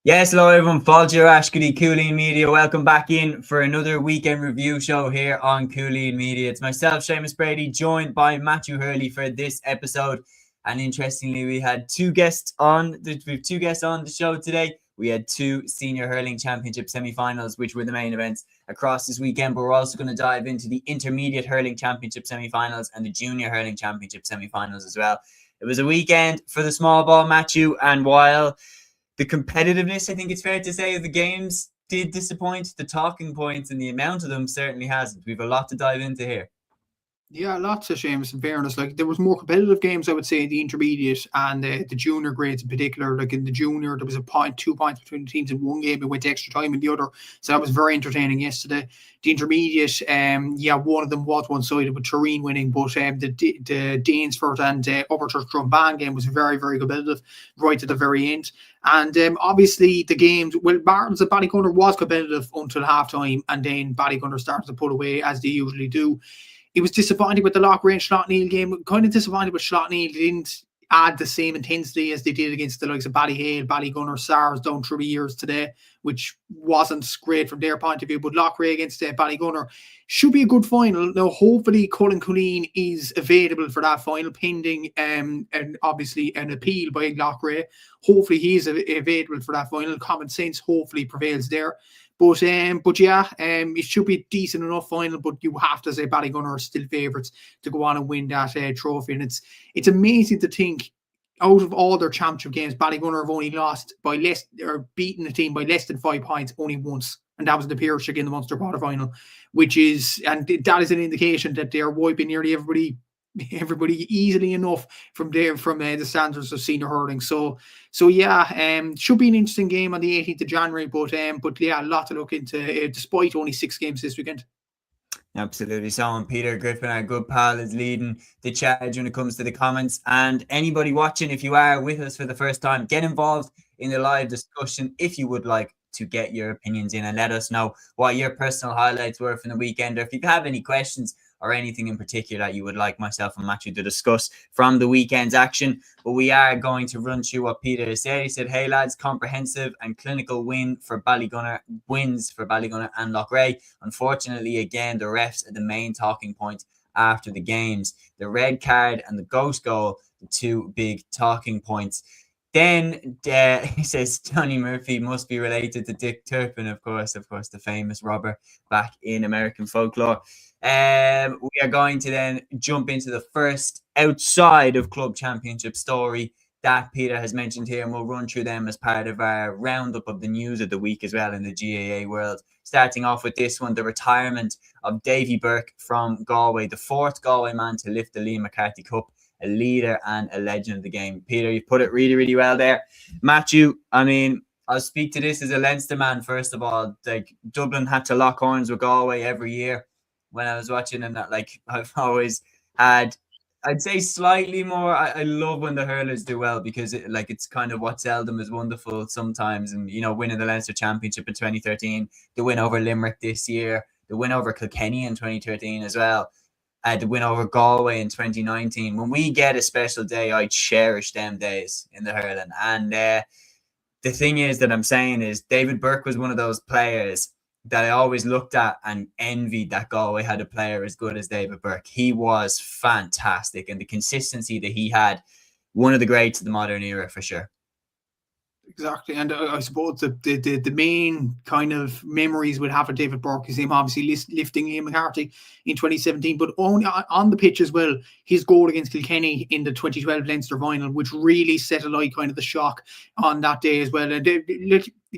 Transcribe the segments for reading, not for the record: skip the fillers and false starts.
Yes, hello everyone. Fáilte Ashkady, Cúilín Media. Welcome back in for another weekend review show here on Cúilín Media. It's myself, Seamus Brady, joined by Matthew Hurley for this episode. And interestingly, we had two guests on. We have two guests on the show today. We had two Senior Hurling Championship semi-finals, which were the main events across this weekend. But we're also going to dive into the Intermediate Hurling Championship semi-finals and the Junior Hurling Championship semi-finals as well. It was a weekend for the small ball, Matthew, and while the competitiveness, I think it's fair to say, of the games did disappoint, the talking points and the amount of them certainly hasn't. We've a lot to dive into here. Yeah, lots of Seamus, in fairness. Like, there was more competitive games, I would say, in the intermediate and the junior grades in particular. Like, in the junior, there was a point, 2 points between the teams in one game. It went to extra time in the other. So that was very entertaining yesterday. The intermediate, one of them was one-sided with Turin winning, but the Danesford and Upperchurch Drumban game was very, very competitive right to the very end. And obviously the games, Martins and Ballygunner was competitive until half-time, and then Ballygunner started to pull away, as they usually do. It was disappointing with the Loughrea and Slaughtneil game. Kind of disappointed with Slaughtneil. They didn't add the same intensity as they did against the likes of Ballyhale, Ballygunner, SARS down through the years today, which wasn't great from their point of view. But Loughrea against Ballygunner should be a good final. Now, hopefully, Cúilín is available for that final, pending and obviously an appeal by Loughrea. Hopefully, he is available for that final. Common sense hopefully prevails there. But it should be a decent enough final. But you have to say Ballygunner are still favourites to go on and win that trophy. And it's amazing to think, out of all their championship games, Ballygunner have only lost by less, or beaten a team by less than 5 points only once, and that was the Pearshig in the Munster quarterfinal, that is an indication that they are wiping nearly everybody easily enough from the standards of senior hurling. So should be an interesting game on the 18th of January. But a lot to look into, despite only 6 games this weekend. Absolutely. So, and Peter Griffin, our good pal, is leading the charge when it comes to the comments. And anybody watching, if you are with us for the first time, get involved in the live discussion if you would like to get your opinions in, and let us know what your personal highlights were from the weekend, or if you have any questions or anything in particular that you would like myself and Matthew to discuss from the weekend's action. But we are going to run through what Peter has said. He said, "Hey lads, comprehensive and clinical wins for Ballygunner and Loughrea. Unfortunately, again, the refs are the main talking point after the games. The red card and the ghost goal, the two big talking points." Then he says Johnny Murphy must be related to Dick Turpin, of course, the famous robber back in American folklore. We are going to then jump into the first outside of club championship story that Peter has mentioned here, and we'll run through them as part of our roundup of the news of the week as well in the GAA world. Starting off with this one, the retirement of Davy Burke from Galway, the 4th Galway man to lift the Liam McCarthy Cup, a leader and a legend of the game. Peter, you put it really, really well there. Matthew, I mean, I'll speak to this as a Leinster man, first of all. Like, Dublin had to lock horns with Galway every year when I was watching, and that, like, I've always had, I'd say, slightly more. I love when the hurlers do well, because it's kind of what seldom is wonderful sometimes. And, winning the Leinster Championship in 2013, the win over Limerick this year, the win over Kilkenny in 2013 as well, the win over Galway in 2019. When we get a special day, I cherish them days in the hurling. And the thing is that I'm saying is David Burke was one of those players that I always looked at and envied, that Galway had a player as good as David Burke. He was fantastic, and the consistency that he had, one of the greats of the modern era for sure. Exactly, and I suppose the main kind of memories we'll have of David Burke is him obviously lifting Liam McCarthy in 2017, but only on the pitch as well. His goal against Kilkenny in the 2012 Leinster final, which really set alight kind of the shock on that day as well. And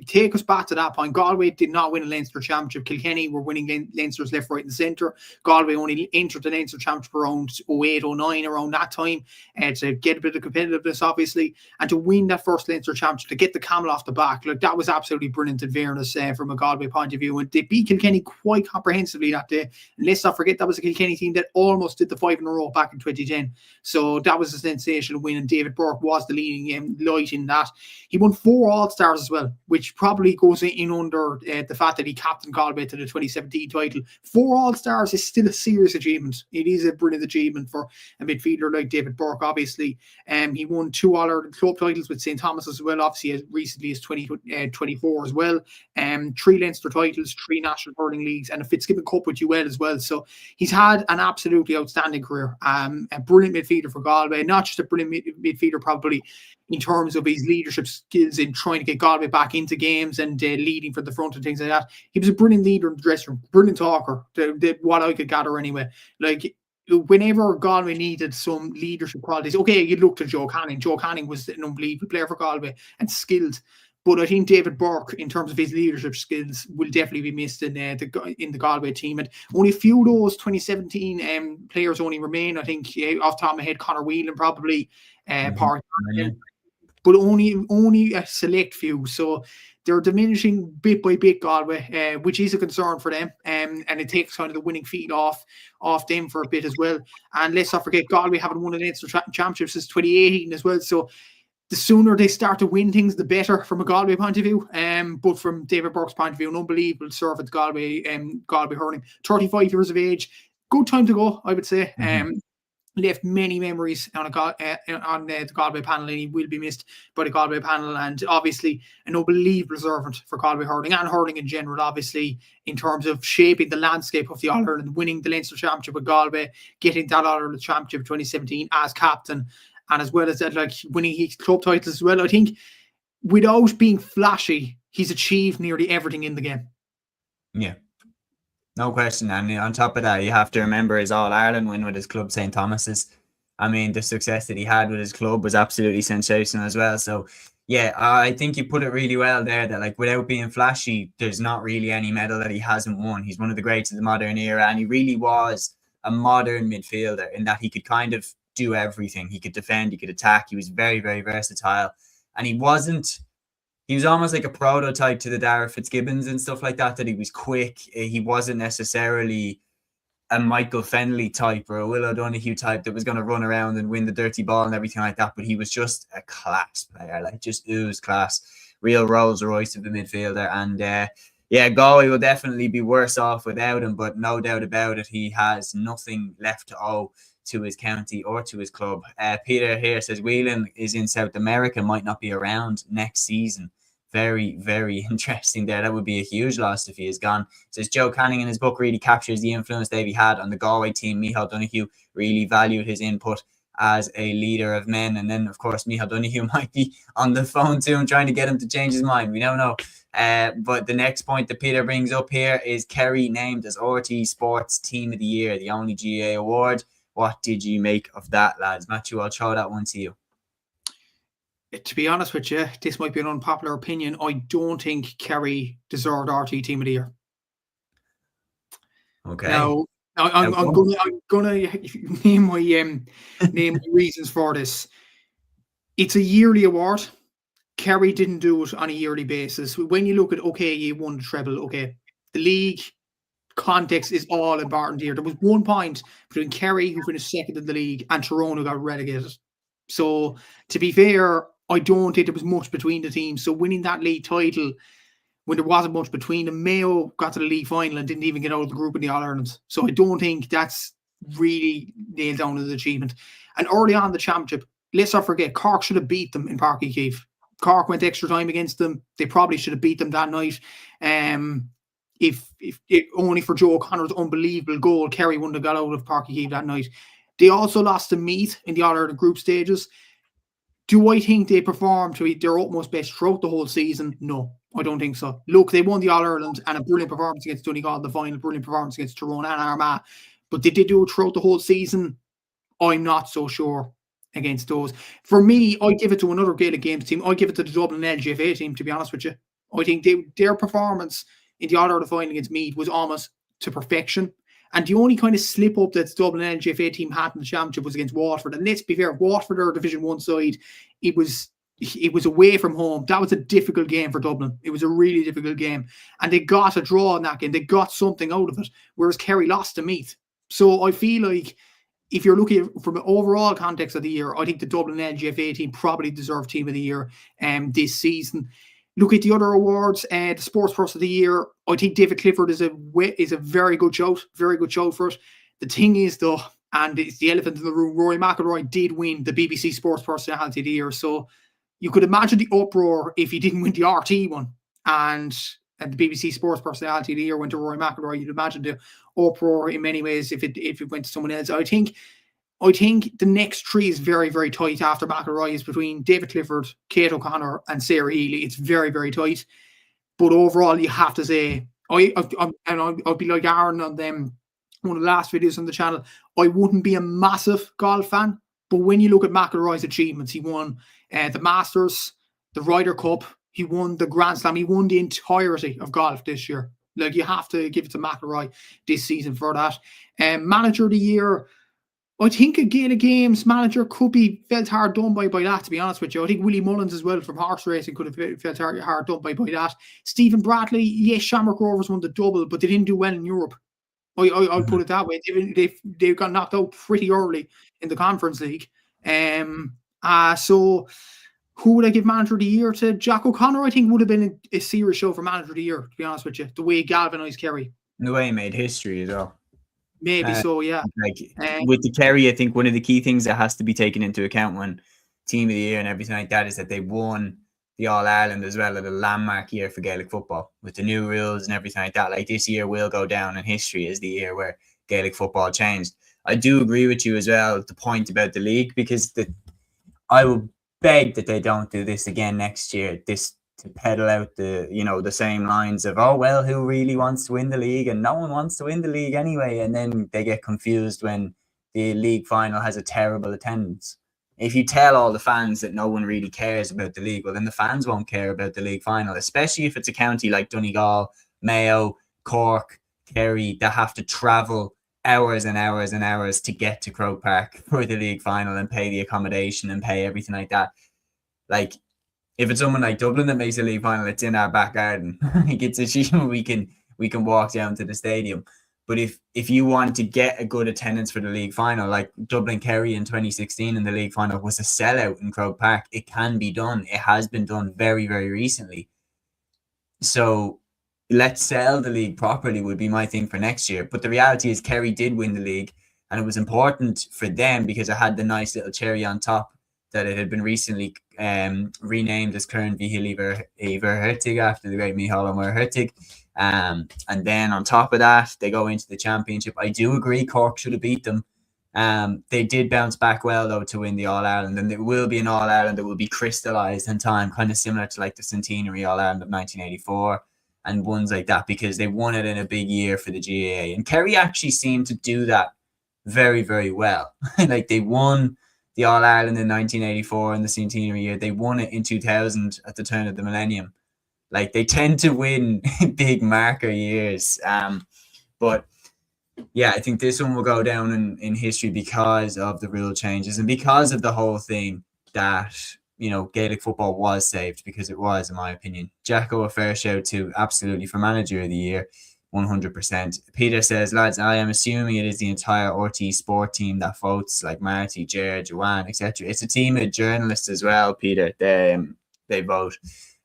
take us back to that point. Galway did not win a Leinster Championship. Kilkenny were winning Leinster's left, right and centre. Galway only entered the Leinster Championship around 08, 09, around that time, to get a bit of competitiveness, obviously, and to win that first Leinster Championship, to get the camel off the back. Like, that was absolutely brilliant in fairness from a Galway point of view. And they beat Kilkenny quite comprehensively that day. And let's not forget, that was a Kilkenny team that almost did the 5 in a row back in 2010. So that was a sensational win, and David Burke was the leading light in that. He won 4 All-Stars as well, which which probably goes in under the fact that he captained Galway to the 2017 title. 4 All-Stars is still a serious achievement. It is a brilliant achievement for a midfielder like David Burke, obviously. He won 2 All-Ireland club titles with St. Thomas as well, obviously as recently as 2024 as well. 3 Leinster titles, 3 National Hurling Leagues, and a Fitzgibbon Cup with UL as well. So he's had an absolutely outstanding career. A brilliant midfielder for Galway, not just a brilliant midfielder probably in terms of his leadership skills in trying to get Galway back into games and leading from the front and things like that. He was a brilliant leader in the dressing room, brilliant talker, what I could gather anyway. Like, whenever Galway needed some leadership qualities, okay, you looked at Joe Canning. Joe Canning was an unbelievable player for Galway and skilled. But I think David Burke, in terms of his leadership skills, will definitely be missed in the Galway team. And only a few of those 2017 players only remain. I think off the top of my head, Conor Whelan probably, part. But only a select few. So they're diminishing bit by bit, Galway, which is a concern for them. And it takes kind of the winning feet off them for a bit as well. And let's not forget, Galway haven't won an Leinster Championship since 2018 as well. So the sooner they start to win things, the better from a Galway point of view. But from David Burke's point of view, an unbelievable servant Galway Hurling. 35 years of age. Good time to go, I would say. Left many memories on the Galway panel, and he will be missed by the Galway panel. And obviously, an unbelievable servant for Galway Hurling and hurling in general, obviously, in terms of shaping the landscape of the All-Ireland, winning the Leinster Championship with Galway, getting that All-Ireland Championship 2017 as captain, and as well as that, like winning his club titles as well. I think without being flashy, he's achieved nearly everything in the game. Yeah. No question. And on top of that, you have to remember his All-Ireland win with his club, St. Thomas's. I mean, the success that he had with his club was absolutely sensational as well. So, yeah, I think you put it really well there that, like, without being flashy, there's not really any medal that he hasn't won. He's one of the greats of the modern era, and he really was a modern midfielder in that he could kind of do everything. He could defend, he could attack. He was very, very versatile. And he was almost like a prototype to the Dara Fitzgibbons and stuff like that he was quick. He wasn't necessarily a Michael Fennelly type or a Will O'Donoghue type that was going to run around and win the dirty ball and everything like that, but he was just a class player, like just oozed class, real Rolls Royce of the midfielder. And Galway will definitely be worse off without him, but no doubt about it, he has nothing left to owe to his county or to his club. Peter here says Whelan is in South America, might not be around next season. Very, very interesting there. That would be a huge loss if he is gone. Says Joe Canning in his book really captures the influence Davy had on the Galway team. Micheál Donoghue really valued his input as a leader of men. And then, of course, Micheál Donoghue might be on the phone to him trying to get him to change his mind. We don't know. But the next point that Peter brings up here is Kerry named as RT Sports Team of the Year, the only GAA award. What did you make of that, lads? Matthew, I'll throw that one to you. To be honest with you, this might be an unpopular opinion. I don't think Kerry deserved RT Team of the Year. Okay. Now, I'm gonna name my reasons for this. It's a yearly award. Kerry didn't do it on a yearly basis. When you look at, okay, you won the treble, okay, the league context is all important here. There was 1 point between Kerry, who finished second in the league, and Tyrone, who got relegated. So, to be fair, I don't think there was much between the teams. So winning that league title when there wasn't much between them, Mayo got to the league final and didn't even get out of the group in the All-Ireland. So I don't think that's really nailed down as an achievement. And early on in the championship, let's not forget, Cork should have beat them in Páirc Uí Chaoimh. Cork went extra time against them. They probably should have beat them that night. If only for Joe O'Connor's unbelievable goal, Kerry wouldn't have got out of Páirc Uí Chaoimh that night. They also lost to Meath in the All-Ireland group stages. Do I think they performed to their utmost best throughout the whole season? No, I don't think so. Look, they won the All-Ireland and a brilliant performance against Donegal in the final, brilliant performance against Tyrone and Armagh. But did they do it throughout the whole season? I'm not so sure against those. For me, I give it to another Gaelic Games team. I give it to the Dublin LGFA team, to be honest with you. I think their performance in the All-Ireland final against Meath was almost to perfection. And the only kind of slip up that the Dublin LGFA team had in the championship was against Waterford. And let's be fair, Waterford are Division 1 side. It was away from home. That was a difficult game for Dublin. It was a really difficult game. And they got a draw in that game. They got something out of it. Whereas Kerry lost to Meath. So I feel like if you're looking from an overall context of the year, I think the Dublin LGFA team probably deserved Team of the Year this season. look at the other awards, the Sports Person of the Year. I think David Clifford is a very good shout for it. The thing is, though, and it's the elephant in the room, Rory McIlroy did win the BBC Sports Personality of the Year, so you could imagine the uproar if he didn't win the RT one, and the BBC Sports Personality of the Year went to Rory McIlroy. You'd imagine the uproar in many ways if it went to someone else. I think the next three is very, very tight after McIlroy is between David Clifford, Kate O'Connor, and Sarah Healy. It's very, very tight. But overall, you have to say, I'll be like Aaron on them, one of the last videos on the channel. I wouldn't be a massive golf fan, but when you look at McIlroy's achievements, he won the Masters, the Ryder Cup, he won the Grand Slam, he won the entirety of golf this year. Like, you have to give it to McIlroy this season for that. Manager of the Year, I think a Gaelic Games manager could be felt hard done by that, to be honest with you. I think Willie Mullins as well from horse racing could have felt hard done by that. Stephen Bradley, yes, Shamrock Rovers won the double, but they didn't do well in Europe. I'll put it that way. They got knocked out pretty early in the Conference League. So who would I give Manager of the Year to? Jack O'Connor, I think, would have been a serious show for Manager of the Year, to be honest with you. The way he galvanised Kerry. The way he made history as well. Maybe so, yeah. With the Kerry, I think one of the key things that has to be taken into account when Team of the Year and everything like that is that they won the All-Ireland as well, at a landmark year for Gaelic football with the new rules and everything like that. Like, this year will go down in history as the year where Gaelic football changed. I do agree with you as well, the point about the league, because I will beg that they don't do this again next year. This to peddle out the same lines of, oh, well, who really wants to win the league? And no one wants to win the league anyway. And then they get confused when the league final has a terrible attendance. If you tell all the fans that no one really cares about the league, well, then the fans won't care about the league final, especially if it's a county like Donegal, Mayo, Cork, Kerry, that have to travel hours and hours and hours to get to Croke Park for the league final and pay the accommodation and pay everything like that. Like, if it's someone like Dublin that makes a league final, it's in our back garden. It's a we can walk down to the stadium. But if you want to get a good attendance for the league final, like Dublin Kerry in 2016 in the league final was a sellout in Croke Park, it can be done. It has been done very, very recently. So let's sell the league properly would be my thing for next year. But the reality is Kerry did win the league, and it was important for them because it had the nice little cherry on top that it had been recently renamed as Kern Vihil Iver Hertig after the great Michal Omar Hertig. And then on top of that, they go into the championship. I do agree Cork should have beat them. They did bounce back well, though, to win the All-Ireland. And there will be an All-Ireland that will be crystallised in time, kind of similar to like the Centenary All-Ireland of 1984 and ones like that, because they won it in a big year for the GAA. And Kerry actually seemed to do that very, very well. Like, they won the All-Ireland in 1984 in the Centenary year. They won it in 2000 at the turn of the millennium. Like, they tend to win big marker years. But yeah, I think this one will go down in history because of the rule changes and because of the whole thing that, Gaelic football was saved, because it was, in my opinion. Jacko, a fair shout to, absolutely, for Manager of the Year, 100%. Peter says, lads, I am assuming it is the entire RT Sport team that votes, like Marty, Jared, Joanne, etc. It's a team of journalists as well, Peter. They vote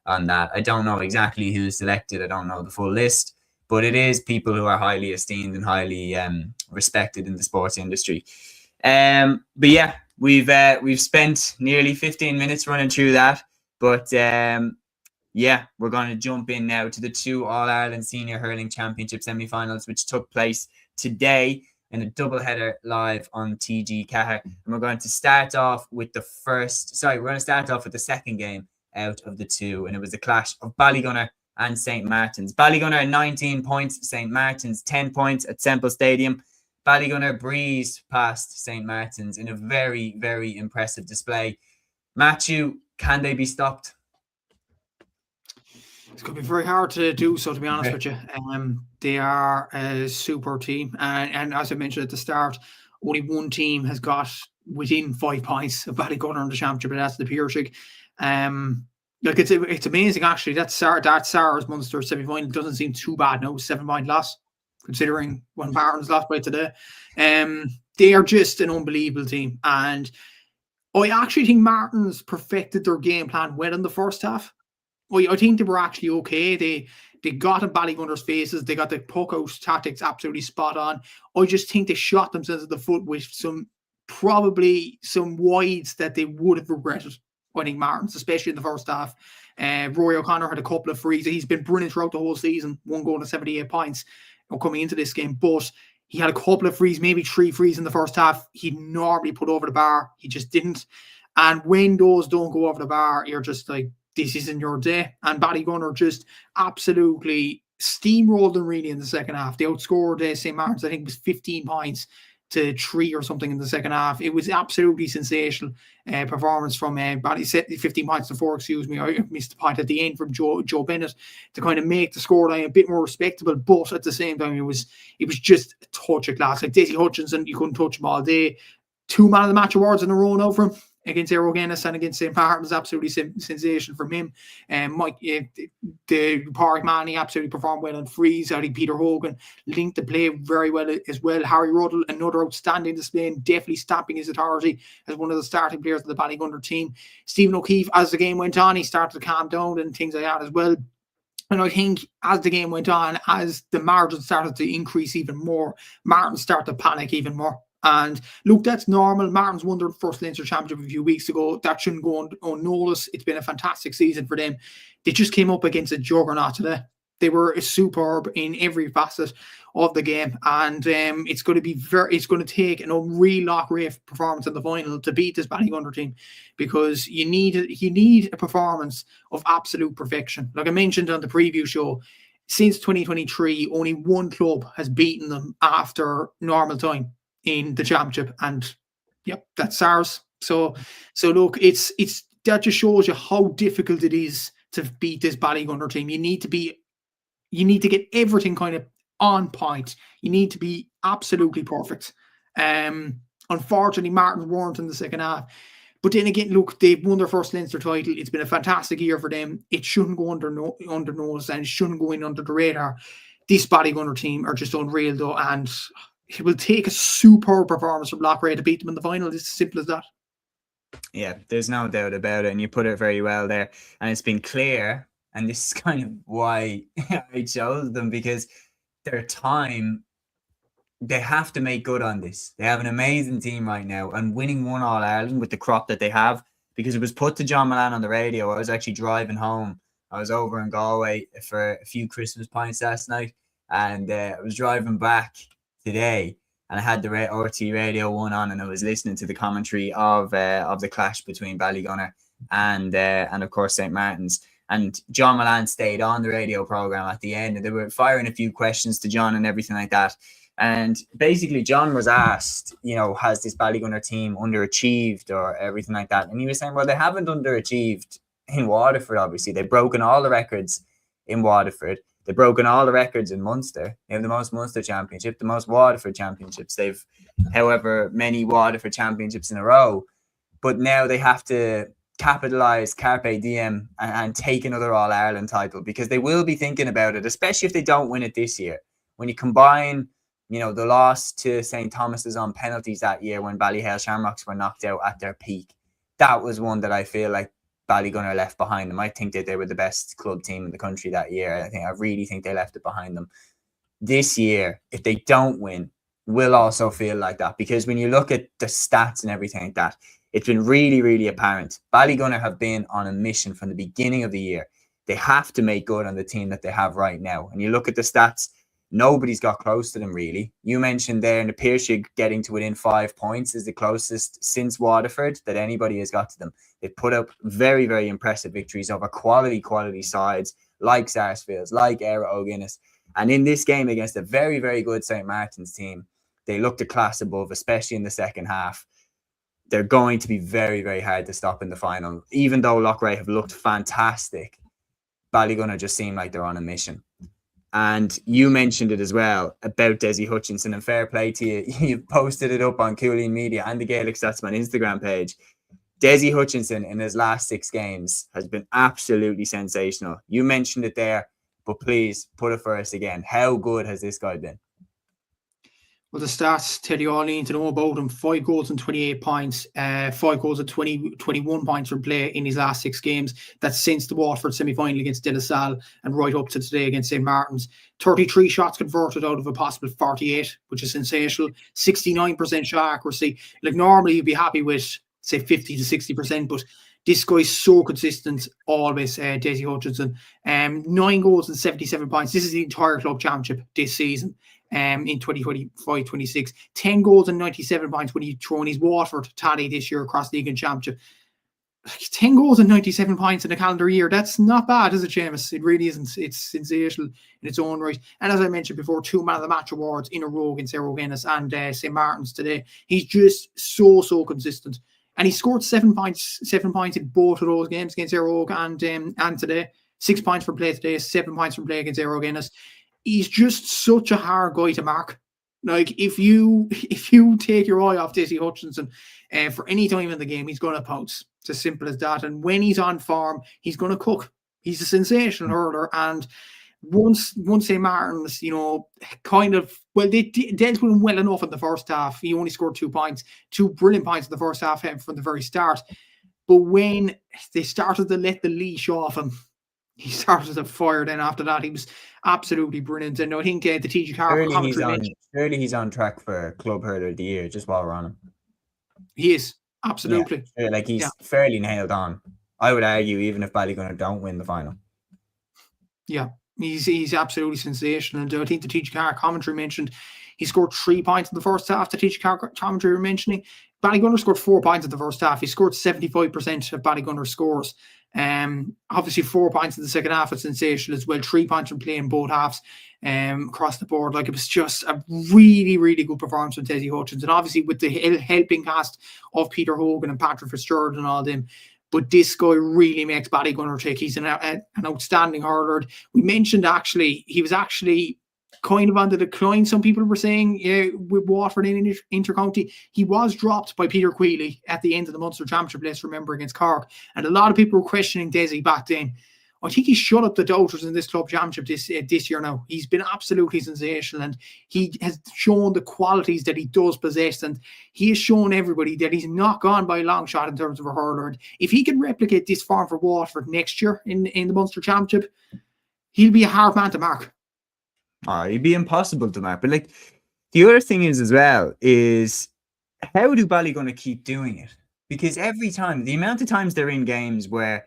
on that. I don't know exactly who's selected. I don't know the full list, but it is people who are highly esteemed and highly respected in the sports industry. But yeah, we've spent nearly 15 minutes running through that, but yeah, we're going to jump in now to the 2 All-Ireland Senior Hurling Championship semi-finals, which took place today in a doubleheader live on TG Cahir. And we're going to start off with the second game out of the 2, and it was the clash of Ballygunner and St. Martin's. Ballygunner 19 points, St. Martin's 10 points at Semple Stadium. Ballygunner breezed past St. Martin's in a very, very impressive display. Matthew, can they be stopped? It's going to be very hard to do so, to be honest with you. They are a super team. And as I mentioned at the start, only one team has got within 5 points of Ballygunner in the championship, and that's the Piercing. It's amazing, actually. That Sarah's Munster semi-final doesn't seem too bad now. 7-point loss, considering when Martin's lost by today. They are just an unbelievable team. And I actually think Martin's perfected their game plan well in the first half. I think they were actually okay. They got in Ballygunner's faces. They got the puck out tactics absolutely spot on. I just think they shot themselves in the foot with probably some wides that they would have regretted. I think Martins, especially in the first half. Rory O'Connor had a couple of frees. He's been brilliant throughout the whole season. 1 goal and 78 points coming into this game. But he had a couple of frees, maybe 3 frees in the first half. He'd normally put over the bar. He just didn't. And when those don't go over the bar, you're just like, this isn't your day. And Ballygunner just absolutely steamrolled them really in the second half. They outscored St. Martin's, I think it was 15 points to 3 or something in the second half. It was absolutely sensational performance from Bally. 15 points to 4, excuse me. I missed the point at the end from Joe Bennett to kind of make the scoreline a bit more respectable, but at the same time it was just a touch of class. Like Desi Hutchinson, you couldn't touch him all day. 2 man of the match awards in a row now for him. Against Aero Guinness and against St. Martin's, absolutely sensational from him. Mike, the Park man, he absolutely performed well on frees. I think Peter Hogan linked the play very well as well. Harry Ruddle, another outstanding display, and definitely stamping his authority as one of the starting players of the Ballygunner team. Stephen O'Keefe, as the game went on, he started to calm down and things like that as well. And I think as the game went on, as the margin started to increase even more, Martin started to panic even more. And look, that's normal. Martin's won their first Leinster Championship a few weeks ago. That shouldn't go unnoticed. It's been a fantastic season for them. They just came up against a juggernaut today. They were superb in every facet of the game, and it's going to take an unreal Loughrea performance in the final to beat this Ballygunner team, because you need a performance of absolute perfection. Like I mentioned on the preview show, since 2023, only 1 club has beaten them after normal time in the championship, and yep, that's ours. So look, it's that just shows you how difficult it is to beat this Ballygunner team. You need to get everything kind of on point. You need to be absolutely perfect. Unfortunately, Martins weren't in the second half. But then again, look, they've won their first Leinster title. It's been a fantastic year for them. It shouldn't go under nose, and it shouldn't go in under the radar. This Ballygunner team are just unreal, though, and it will take a superb performance from Loughrea to beat them in the final. It's as simple as that. Yeah, there's no doubt about it, and you put it very well there. And it's been clear, and this is kind of why I chose them, because their time, they have to make good on this. They have an amazing team right now, and winning 1 All-Ireland with the crop that they have, because it was put to John Milan on the radio. I was actually driving home. I was over in Galway for a few Christmas pints last night, and I was driving back today, and I had the RT Radio 1 on, and I was listening to the commentary of the clash between Ballygunner and of course St. Martin's. And John Milan stayed on the radio program at the end, and they were firing a few questions to John and everything like that. And basically, John was asked, has this Ballygunner team underachieved or everything like that? And he was saying, well, they haven't underachieved in Waterford, obviously. They've broken all the records in Waterford. They've broken all the records in Munster. They have the most Munster championship, the most Waterford championships. They've, however many Waterford championships in a row. But now they have to capitalise Carpe Diem and take another All-Ireland title, because they will be thinking about it, especially if they don't win it this year. When you combine, the loss to St. Thomas's on penalties that year when Ballyhale Shamrocks were knocked out at their peak, that was one that I feel like Ballygunner left behind them. I think that they were the best club team in the country that year. I really think they left it behind them. This year, if they don't win, will also feel like that, because when you look at the stats and everything like that, it's been really, really apparent. Ballygunner have been on a mission from the beginning of the year. They have to make good on the team that they have right now. And you look at the stats, nobody's got close to them, really. You mentioned there in the Pearshig getting to within 5 points is the closest since Waterford that anybody has got to them. They've put up very, very impressive victories over quality sides like Sarsfields, like Aero Guinness. And in this game against a very, very good St. Martin's team, they looked a class above, especially in the second half. They're going to be very, very hard to stop in the final. Even though Loughrea have looked fantastic, Ballygunner just seem like they're on a mission. And you mentioned it as well about Desi Hutchinson, and fair play to you. You posted it up on Cúilín Media and the Gaelic Statsman Instagram page. Desi Hutchinson in his last 6 games has been absolutely sensational. You mentioned it there, but please put it for us again. How good has this guy been? Well, the stats tell you all you need to know about him. 5 goals and 28 points, 5 goals and 21 points from play in his last 6 games. That's since the Waterford semi-final against De La Salle and right up to today against St. Martin's. 33 shots converted out of a possible 48, which is sensational. 69% shot accuracy. Like, normally you'd be happy with, say, 50 to 60%, but this guy's so consistent always, Desi Hutchinson. 9 goals and 77 points. This is the entire club championship this season. In 2025-26, 10 goals and 97 points when you throw in his Waterford tally this year across league and championship. 10 goals and 97 points in a calendar year. That's not bad, is it, Seamus? It really isn't. It's sensational in its own right. And as I mentioned before, 2 Man of the Match awards in a row against Errol Guinness and St. Martin's today. He's just so consistent. And he scored 7 points in both of those games against Errol and today. 6 points from play today, 7 points from play against Errol Guinness. He's just such a hard guy to mark. Like, if you take your eye off Desi Hutchinson for any time in the game, he's going to pounce. It's as simple as that. And when he's on form, he's going to cook. He's a sensational hurler. And once St. Martin's, kind of, well, they dealt with him well enough in the first half. He only scored 2 points, 2 brilliant points in the first half from the very start. But when they started to let the leash off him, he started to fire. Then after that, he was absolutely brilliant. And I think the TG Carver commentary, surely he's on track for Club Hurler of the Year, just while we're on him. He is, absolutely. Yeah, like, he's fairly nailed on. I would argue, even if Ballygunner don't win the final. Yeah, he's absolutely sensational. And I think the TG Carver commentary mentioned he scored 3 points in the first half. The TG Carver commentary were mentioning Ballygunner scored 4 points in the first half. He scored 75% of Ballygunner scores. Obviously 4 points in the second half was sensational as well. 3 points from play in both halves across the board. Like, it was just a really good performance from Desi Hutchinson. Obviously with the helping cast of Peter Hogan and Patrick Fitzgerald and all them. But this guy really makes Ballygunner tick. He's an outstanding hurler. We mentioned he was actually kind of on the decline, some people were saying, with Waterford in Intercounty. He was dropped by Peter Cúilín at the end of the Munster Championship, let's remember, against Cork. And a lot of people were questioning Desi back then. I think he shut up the doubters in this club championship this year now. He's been absolutely sensational, and he has shown the qualities that he does possess, and he has shown everybody that he's not gone by a long shot in terms of a hurler. And if he can replicate this form for Waterford next year in the Munster Championship, he'll be a hard man to mark. It'd be impossible to mark. But, like, the other thing is as well is, how do Ballygunner keep doing it? Because every time, the amount of times they're in games where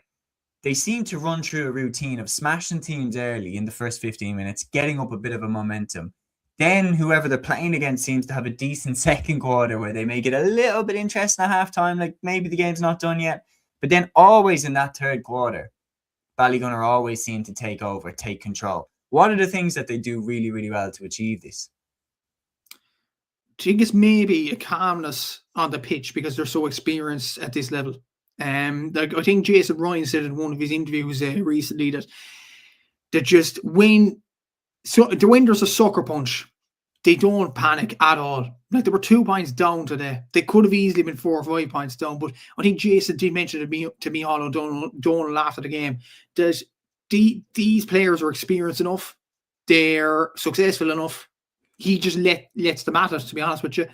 they seem to run through a routine of smashing teams early in the first 15 minutes, getting up a bit of a momentum. Then whoever they're playing against seems to have a decent second quarter where they make it a little bit interesting at halftime, like maybe the game's not done yet. But then always in that third quarter, Ballygunner always seem to take over, take control. What are the things that they do really well to achieve this? I think it's maybe a calmness on the pitch because they're so experienced at this level. Like, I think Jason Ryan said in one of his interviews recently that just when there's a sucker punch, they don't panic at all. Like, they were 2 points down today. They could have easily been 4 or 5 points down, but I think Jason did mention to me all O'Donnell after the game that these players are experienced enough, they're successful enough. He just lets them at it, to be honest with you.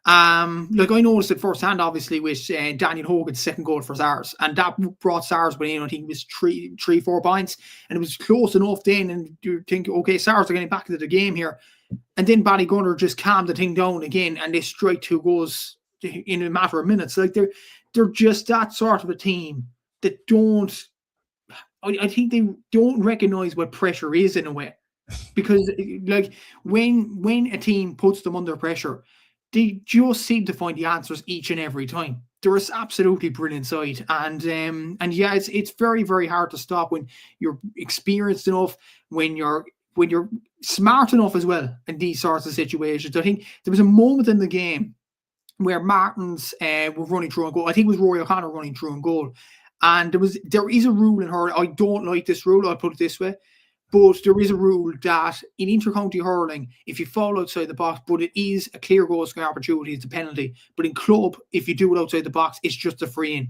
Like, I noticed it firsthand, obviously, with Daniel Hogan's second goal for Sars, and that brought Sars within, I think it was 3-4 points, and it was close enough then, and you think, okay, Sars are getting back into the game here. And then Ballygunner just calmed the thing down again, and they strike 2 goals in a matter of minutes. Like, they're just that sort of a team that don't, I think they don't recognize what pressure is in a way, because, like, when a team puts them under pressure, they just seem to find the answers each and every time. They're absolutely brilliant side, and yeah, it's very hard to stop when you're experienced enough, when you're smart enough as well in these sorts of situations. I think there was a moment in the game where Martins were running through a goal. I think it was Rory O'Connor running through a goal. And there is a rule in hurling. I don't like this rule, I'll put it this way. But there is a rule that in intercounty hurling, if you fall outside the box, but it is a clear goal scoring opportunity, it's a penalty. But in club, if you do it outside the box, it's just a free in.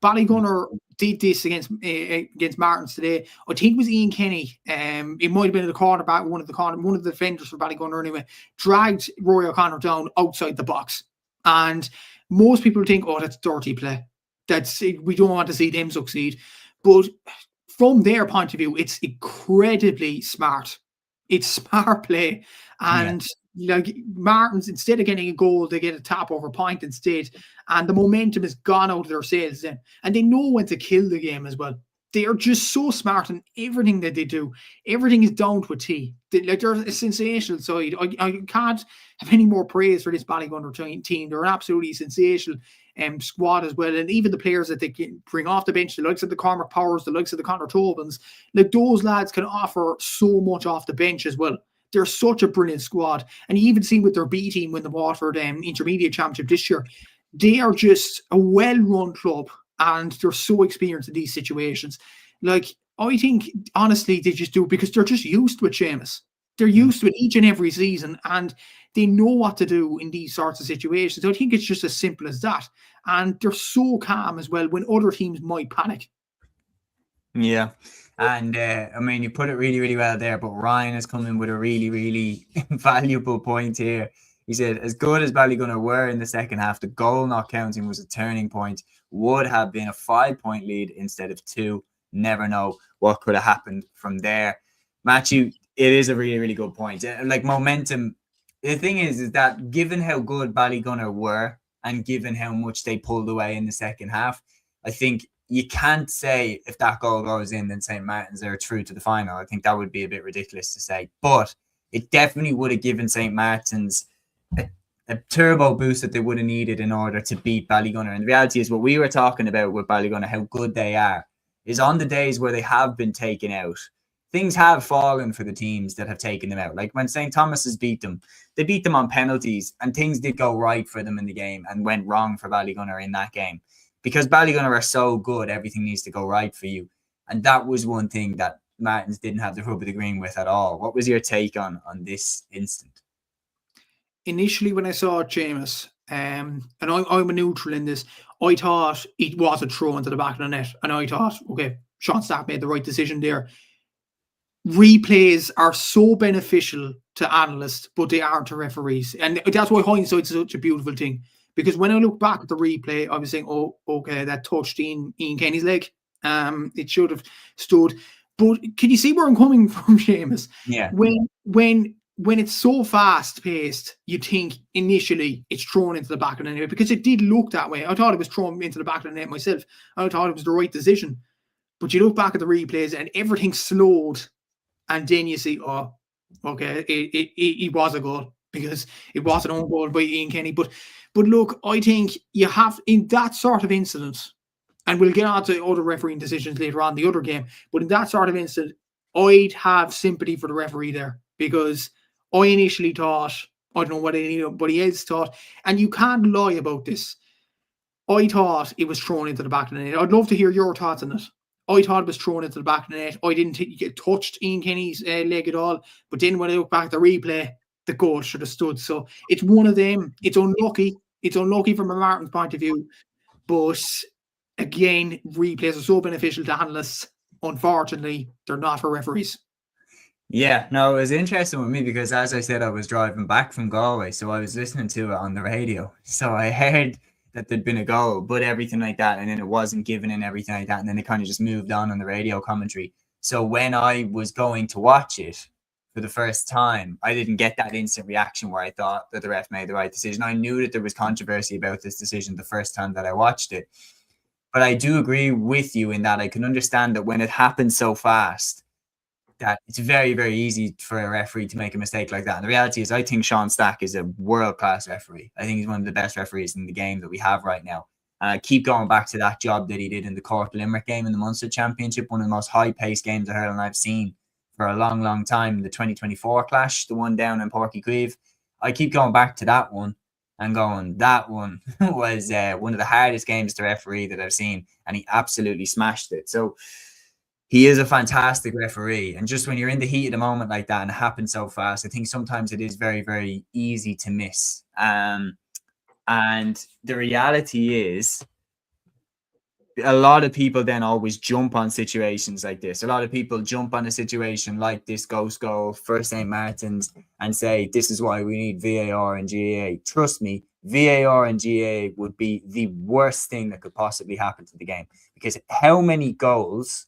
Ballygunner did this against Martins today. I think it was Ian Kenny. It might have been the cornerback, one of the defenders for Ballygunner anyway, dragged Rory O'Connor down outside the box. And most people think, oh, that's dirty play. We don't want to see them succeed. But from their point of view, it's incredibly smart. It's smart play. And like Martins, instead of getting a goal, they get a tap over point instead. And the momentum has gone out of their sails then. And they know when to kill the game as well. They are just so smart in everything that they do. Everything is down to a T. They're a sensational side. I can't have any more praise for this Ballygunner team. They're an absolutely sensational squad as well. And even the players that they can bring off the bench, the likes of the Cormac Powers, the likes of the Conor Tobins, like those lads can offer so much off the bench as well. They're such a brilliant squad. And you even see with their B team win the Waterford Intermediate Championship this year, they are just a well-run club and they're so experienced in these situations. Like, I think, honestly, they just do it because they're just used to it, Seamus. They're used to it each and every season and they know what to do in these sorts of situations. I think it's just as simple as that. And they're so calm as well when other teams might panic. Yeah. And I mean, you put it really, really well there, but Ryan has come in with a really, really valuable point here. He said, as good as Ballygunner were in the second half, the goal not counting was a turning point. Would have been a 5-point lead instead of 2. Never know what could have happened from there. Matthew, it is a really, really good point. Like momentum, the thing is that given how good Ballygunner were and given how much they pulled away in the second half, I think you can't say if that goal goes in, then St. Martin's are through to the final. I think that would be a bit ridiculous to say. But it definitely would have given St. Martin's a turbo boost that they would have needed in order to beat Ballygunner. And the reality is what we were talking about with Ballygunner, how good they are, is on the days where they have been taken out, things have fallen for the teams that have taken them out. Like when St. Thomas's beat them, they beat them on penalties and things did go right for them in the game and went wrong for Ballygunner in that game. Because Ballygunner are so good, everything needs to go right for you. And that was one thing that Martins didn't have the rub of the green with at all. What was your take on this instant? Initially, when I saw it, Seamus, and I'm a neutral in this, I thought it was a throw into the back of the net. And I thought, okay, Sean Stack made the right decision there. Replays are so beneficial to analysts, but they aren't to referees. And that's why hindsight's such a beautiful thing. Because when I look back at the replay, I was saying, oh, okay, that touched Ian Kenny's leg. It should have stood. But can you see where I'm coming from, Seamus? Yeah. When it's so fast-paced, you think initially it's thrown into the back of the net because it did look that way. I thought it was thrown into the back of the net myself. I thought it was the right decision. But you look back at the replays and everything slowed. And then you see, oh, okay, it was a goal because it was an own goal by Ian Kenny. But look, I think you have, in that sort of incident, and we'll get on to other refereeing decisions later on, the other game, but in that sort of incident, I'd have sympathy for the referee there because I initially thought, I don't know what anybody else thought, and you can't lie about this. I thought it was thrown into the back of the net. I'd love to hear your thoughts on it. I thought it was thrown into the back of the net. I didn't think it touched Ian Kenny's leg at all. But then when I look back at the replay, the goal should have stood. So it's one of them. It's unlucky. It's unlucky from a Martin's point of view. But again, replays are so beneficial to analysts. Unfortunately, they're not for referees. Yeah, no, it was interesting with me because, as I said, I was driving back from Galway, so I was listening to it on the radio. So I heard that there'd been a goal, but everything like that, and then it wasn't given and everything like that, and then it kind of just moved on the radio commentary. So when I was going to watch it for the first time, I didn't get that instant reaction where I thought that the ref made the right decision. I knew that there was controversy about this decision the first time that I watched it. But I do agree with you in that I can understand that when it happens so fast, that it's very, very easy for a referee to make a mistake like that. And the reality is I think Sean Stack is a world-class referee. I think he's one of the best referees in the game that we have right now. And I keep going back to that job that he did in the Cork Limerick game in the Munster Championship, one of the most high-paced games of hurling I've seen for a long, long time. The 2024 clash, the one down in Páirc Uí Chaoimh. I keep going back to that one and going, that one was one of the hardest games to referee that I've seen, and he absolutely smashed it. So he is a fantastic referee. And just when you're in the heat of the moment like that and it happens so fast, I think sometimes it is very, very easy to miss. And the reality is a lot of people then always jump on situations like this. A lot of people jump on a situation like this ghost goal for St. Martin's and say, this is why we need VAR and GAA. Trust me, VAR and GAA would be the worst thing that could possibly happen to the game, because how many goals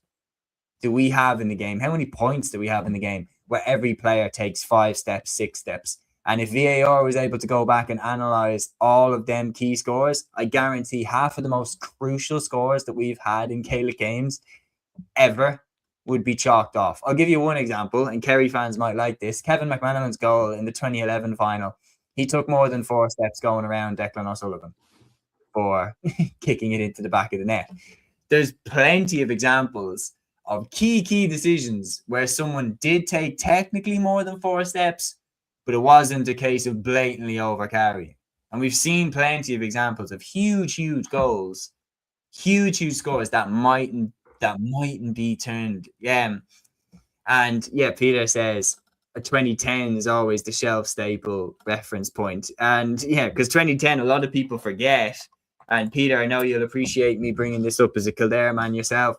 do we have in the game? How many points do we have in the game where every player takes 5 steps, 6 steps? And if VAR was able to go back and analyze all of them key scores, I guarantee half of the most crucial scores that we've had in Gaelic games ever would be chalked off. I'll give you one example, and Kerry fans might like this. Kevin McManaman's goal in the 2011 final, he took more than 4 steps going around Declan O'Sullivan for kicking it into the back of the net. There's plenty of examples of key decisions where someone did take technically more than 4 steps, but it wasn't a case of blatantly overcarrying. And we've seen plenty of examples of huge goals, huge scores that mightn't be turned. And yeah, Peter says 2010 is always the shelf staple reference point. And yeah, because 2010, a lot of people forget. And Peter, I know you'll appreciate me bringing this up as a Kildare man yourself.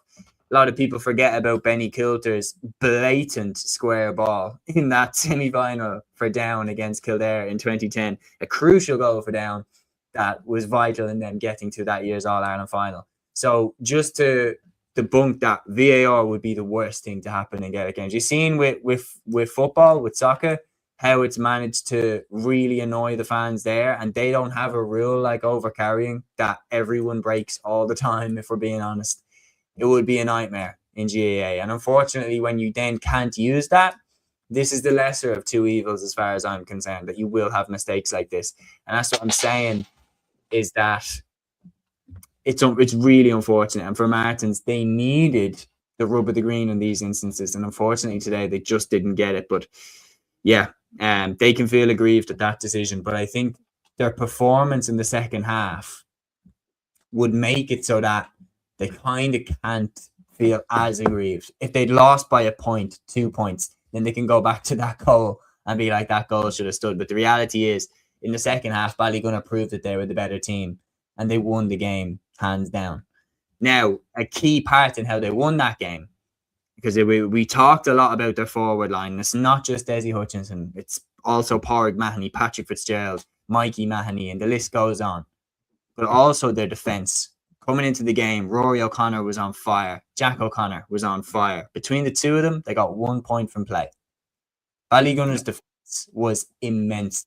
A lot of people forget about Benny Coulter's blatant square ball in that semi-final for Down against Kildare in 2010. A crucial goal for Down that was vital in them getting to that year's All-Ireland final. So just to debunk that, VAR would be the worst thing to happen in Gaelic games. You've seen with football, with soccer, how it's managed to really annoy the fans there, and they don't have a rule like overcarrying that everyone breaks all the time, if we're being honest. It would be a nightmare in GAA. And unfortunately, when you then can't use that, this is the lesser of two evils as far as I'm concerned, that you will have mistakes like this. And that's what I'm saying, is that it's really unfortunate. And for Martins, they needed the rub of the green in these instances. And unfortunately today, they just didn't get it. But yeah, they can feel aggrieved at that decision. But I think their performance in the second half would make it so that they kind of can't feel as aggrieved. If they'd lost by a point, 2 points, then they can go back to that goal and be like, that goal should have stood. But the reality is, in the second half, Ballygunner proved that they were the better team and they won the game hands down. Now, a key part in how they won that game, because we talked a lot about their forward line. It's not just Desi Hutchinson. It's also Pádraig Mahoney, Patrick Fitzgerald, Mikey Mahoney, and the list goes on. But also their defence. Coming into the game, Rory O'Connor was on fire. Jack O'Connor was on fire. Between the two of them, they got 1 point from play. Ballygunner's defence was immense.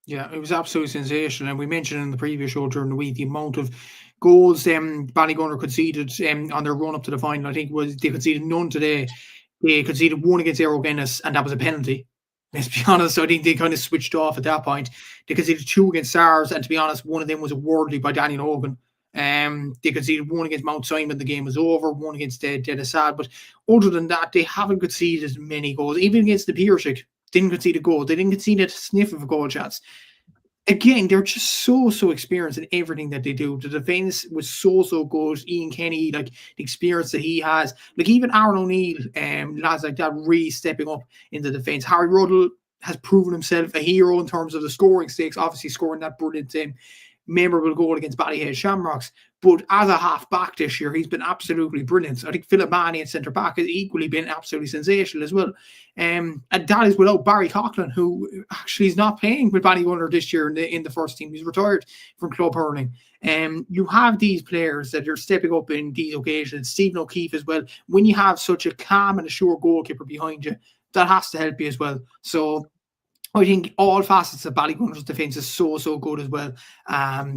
Yeah, it was absolutely sensational. And we mentioned in the previous show during the week the amount of goals Ballygunner conceded on their run up to the final. I think they conceded none today. They conceded one against Aero Guinness, and that was a penalty. Let's be honest, I think they kind of switched off at that point. They conceded 2 against SARS, and to be honest, one of them was a worldly by Daniel Hogan. They conceded 1 against Mount Simon, the game was over, 1 against Dead. But other than that, they haven't conceded many goals. Even against the Piercek, didn't concede a goal. They didn't concede a sniff of a goal chance. Again, they're just so experienced in everything that they do. The defence was so good. Ian Kenny, like the experience that he has, like even Aaron O'Neill, lads like that, really stepping up in the defence. Harry Ruddle has proven himself a hero in terms of the scoring stakes, obviously scoring that brilliant memorable goal against Ballyhead Shamrocks. But as a half back this year, he's been absolutely brilliant. I think Philip Manny at centre back has equally been absolutely sensational as well. And that is without Barry Coughlin, who actually is not playing with Ballygunner this year in the first team. He's retired from club hurling. You have these players that are stepping up in these occasions. Stephen O'Keefe as well. When you have such a calm and a sure goalkeeper behind you, that has to help you as well. So I think all facets of Ballygunner's defence is so good as well.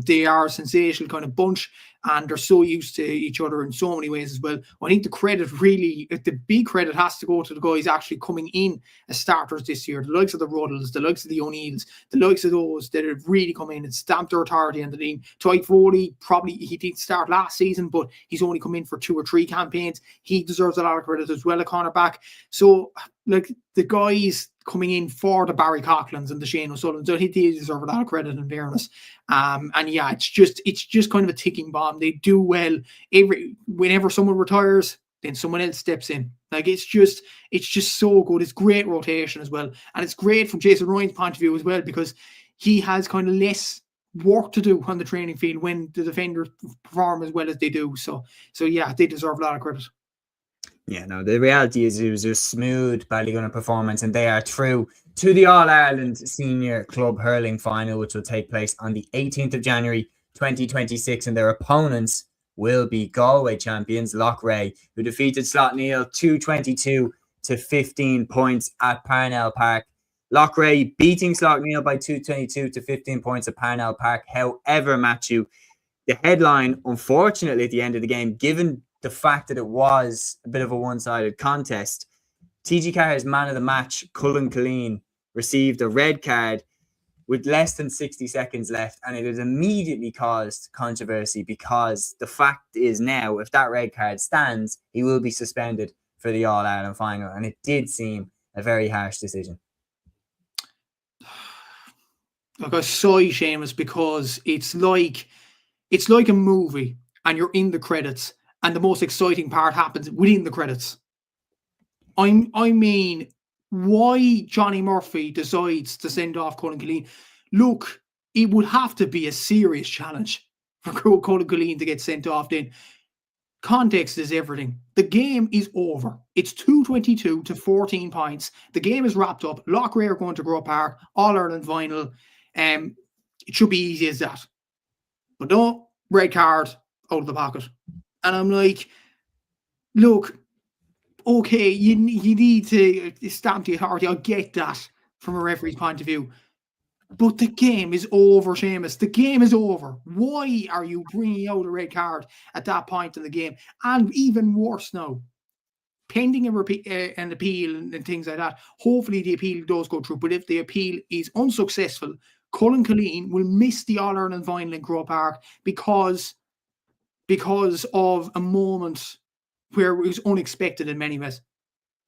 They are a sensational kind of bunch, and they're so used to each other in so many ways as well. I think the big credit has to go to the guys actually coming in as starters this year. The likes of the Ruddles, the likes of the O'Neills, the likes of those that have really come in and stamped their authority on the team. Tyke Foley, probably he didn't start last season, but he's only come in for 2 or 3 campaigns. He deserves a lot of credit as well, a cornerback. So, like, the guys coming in for the Barry Coughlins and the Shane O'Sullivans, I think they deserve a lot of credit in fairness. And yeah, it's just kind of a ticking bomb. They do well. Whenever someone retires, then someone else steps in. Like, it's just so good. It's great rotation as well. And it's great from Jason Ryan's point of view as well, because he has kind of less work to do on the training field when the defenders perform as well as they do. So yeah, they deserve a lot of credit. Yeah, no, the reality is it was a smooth Ballygunner performance, and they are through to the All-Ireland Senior Club Hurling Final, which will take place on the 18th of January 2026, and their opponents will be Galway champions Loughrea, who defeated Slaughtneil 222 to 15 points at Parnell Park. Loughrea beating Slaughtneil by 222 to 15 points at Parnell Park. However, Matthew, the headline, unfortunately, at the end of the game, given the fact that it was a bit of a one-sided contest, TG Carr's man of the match, Cúilín, received a red card with less than 60 seconds left, and it has immediately caused controversy because the fact is now, if that red card stands, he will be suspended for the All-Ireland final, and it did seem a very harsh decision. Like, I sigh, Seamus, because it's like a movie and you're in the credits and the most exciting part happens within the credits. I mean, why Johnny Murphy decides to send off Cúilín. Look, it would have to be a serious challenge for Cúilín to get sent off then. Context is everything. The game is over. It's 222 to 14 points. The game is wrapped up. Loughrea are going to Grove Park, All-Ireland final. It should be easy as that. But no, red card out of the pocket. And I'm like, look, okay, you need to stamp the authority. I get that from a referee's point of view. But the game is over, Seamus. The game is over. Why are you bringing out a red card at that point in the game? And even worse now, pending an appeal and things like that, hopefully the appeal does go through. But if the appeal is unsuccessful, Cúilín will miss the All-Ireland final in Grove Park because of a moment where it was unexpected in many ways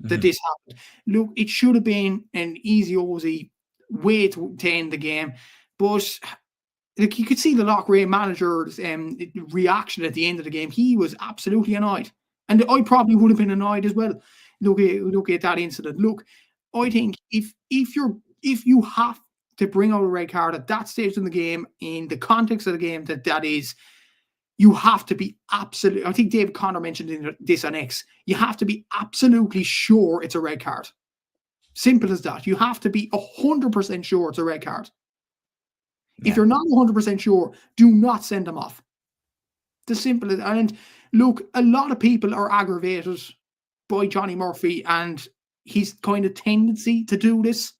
that this happened. Look, it should have been an easy way to end the game, but like, you could see the Loughrea manager's reaction at the end of the game. He was absolutely annoyed, and I probably would have been annoyed as well. Look at that incident. Look, I think if you have to bring out a red card at that stage in the game, in the context of the game that is, you have to be absolutely, I think David Connor mentioned this on X, you have to be absolutely sure it's a red card. Simple as that. You have to be 100% sure it's a red card. Yeah. If you're not 100% sure, do not send them off. The simple as, and look, a lot of people are aggravated by Johnny Murphy and his kind of tendency to do this.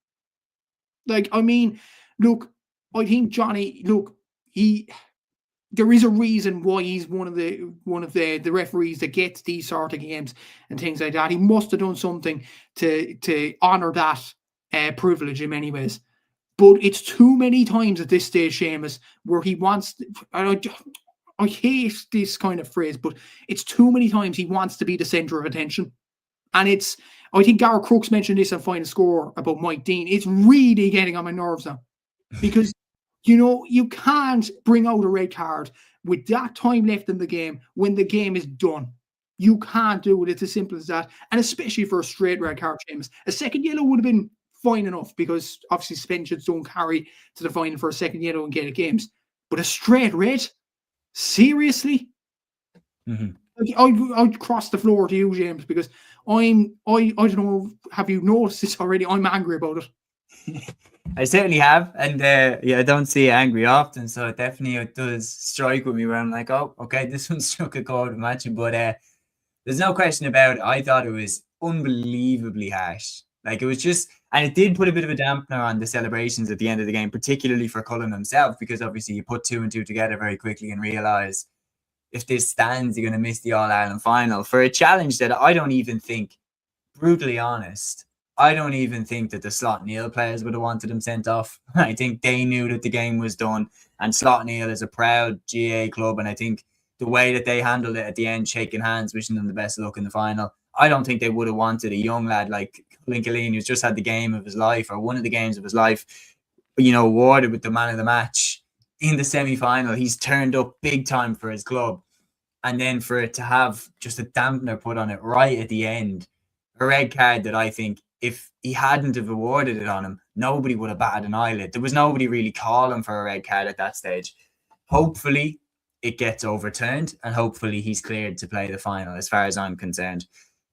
Like, I mean, look, I think Johnny, look, there is a reason why he's one of the referees that gets these sort of games and things like that. He must have done something to honour that privilege in many ways. But it's too many times at this stage, Seamus, where he wants, I hate this kind of phrase, but it's too many times he wants to be the centre of attention. And I think Gareth Crooks mentioned this on Final Score about Mike Dean. It's really getting on my nerves now. Because you can't bring out a red card with that time left in the game when the game is done. You can't do it. It's as simple as that. And especially for a straight red card, James. A second yellow would have been fine enough because obviously suspensions don't carry to the final for a second yellow in Gaelic games. But a straight red? Seriously? Mm-hmm. I'd cross the floor to you, James, because I don't know, have you noticed this already? I'm angry about it. I certainly have, and I don't see it angry often, so it does strike with me where I'm like, oh, okay, this one struck a chord with Matthew, but there's no question about it. I thought it was unbelievably harsh. Like, it was just, and it did put a bit of a dampener on the celebrations at the end of the game, particularly for Cullen himself, because obviously you put 2 and 2 together very quickly and realise if this stands, you're going to miss the All-Ireland final for a challenge that I don't even think, brutally honest, I don't even think that the Slaughtneil players would have wanted him sent off. I think they knew that the game was done, and Slaughtneil is a proud GA club, and I think the way that they handled it at the end, shaking hands, wishing them the best of luck in the final, I don't think they would have wanted a young lad like Cúilín, who's just had the game of his life, or one of the games of his life, awarded with the man of the match in the semi-final. He's turned up big time for his club, and then for it to have just a dampener put on it right at the end, a red card that I think if he hadn't have awarded it on him, nobody would have batted an eyelid. There was nobody really calling for a red card at that stage. Hopefully it gets overturned, and hopefully he's cleared to play the final, as far as I'm concerned.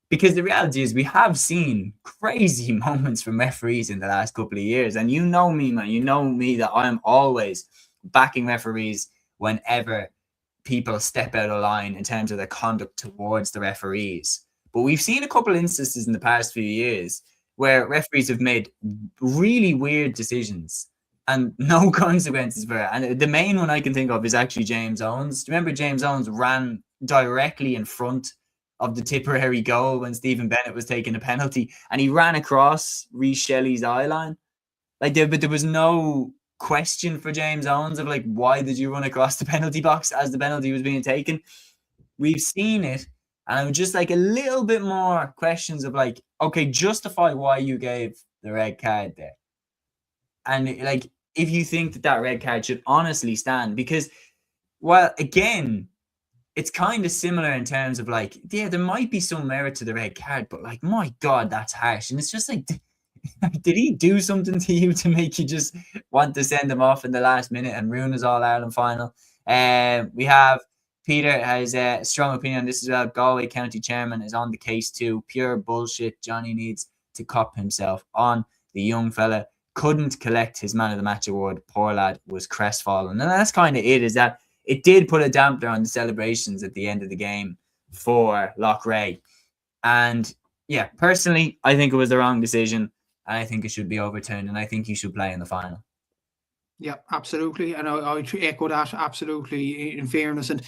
Because the reality is we have seen crazy moments from referees in the last couple of years. And you know me, man. You know me that I'm always backing referees whenever people step out of line in terms of their conduct towards the referees. But we've seen a couple of instances in the past few years where referees have made really weird decisions and no consequences for it. And the main one I can think of is actually James Owens. Do you remember James Owens ran directly in front of the Tipperary goal when Stephen Bennett was taking a penalty, and he ran across Rhys Shelley's eye line? But there was no question for James Owens of like, why did you run across the penalty box as the penalty was being taken? We've seen it, and I'm just like a little bit more questions of like, okay, justify why you gave the red card there. And like, if you think that red card should honestly stand, because, well, again, it's kind of similar in terms of like, yeah, there might be some merit to the red card, but like, my God, that's harsh. And it's just like, did he do something to you to make you just want to send him off in the last minute and ruin his All-Ireland final? We have Peter has a strong opinion on this as well. Galway County Chairman is on the case too. Pure bullshit. Johnny needs to cop himself on. The young fella couldn't collect his Man of the Match award. Poor lad was crestfallen. And that's kind of it, is that it did put a damper on the celebrations at the end of the game for Loughrea. And yeah, personally, I think it was the wrong decision. And I think it should be overturned. And I think he should play in the final. Yeah, absolutely. And I echo that absolutely, in fairness. And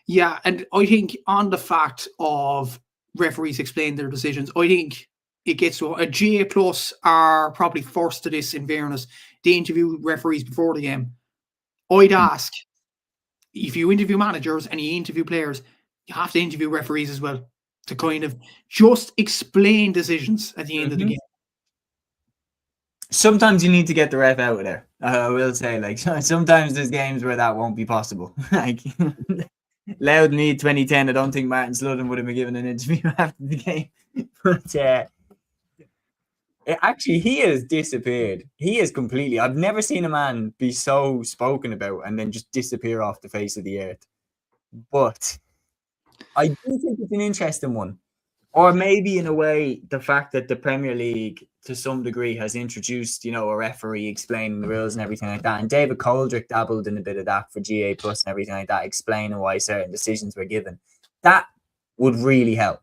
yeah, and I think on the fact of referees explain their decisions, I think it gets to a J plus are probably forced to this, in fairness. They interview referees before the game. I'd ask, if you interview managers and you interview players, you have to interview referees as well to kind of just explain decisions at the end of the game. Sometimes you need to get the ref out of there. I will say, like, sometimes there's games where that won't be possible. Like, Loudmead 2010, I don't think Martin Sludden would have been given an interview after the game. But actually, he has disappeared. He is completely... I've never seen a man be so spoken about and then just disappear off the face of the earth. But I do think it's an interesting one. Or maybe, in a way, the fact that the Premier League, to some degree, has introduced, you know, a referee explaining the rules and everything like that. And David Coldrick dabbled in a bit of that for GA Plus and everything like that, explaining why certain decisions were given. That would really help.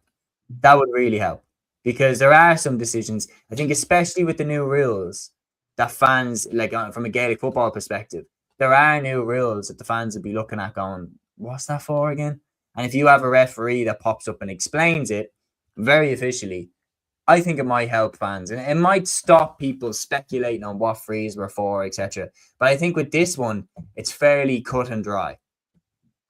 That would really help. Because there are some decisions, I think, especially with the new rules, that fans, like from a Gaelic football perspective, there are new rules that the fans would be looking at going, what's that for again? And if you have a referee that pops up and explains it very officially, I think it might help fans. And it might stop people speculating on what frees were for, etc. But I think with this one, it's fairly cut and dry.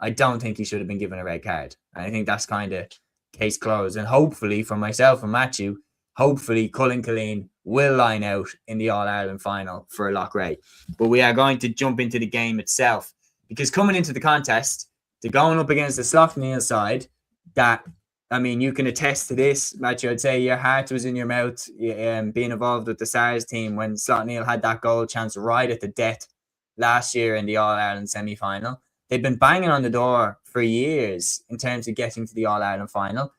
I don't think he should have been given a red card. And I think that's kind of case closed. And hopefully, for myself and Matthew, hopefully Cúilín will line out in the All-Ireland final for Loughrea. But we are going to jump into the game itself. Because coming into the contest, they're going up against the Slaughtneil side that, I mean, you can attest to this, Matthew. I'd say your heart was in your mouth being involved with the SARS team when Slaughtneil had that goal chance right at the death last year in the All-Ireland semi-final. They've been banging on the door for years in terms of getting to the All-Ireland final.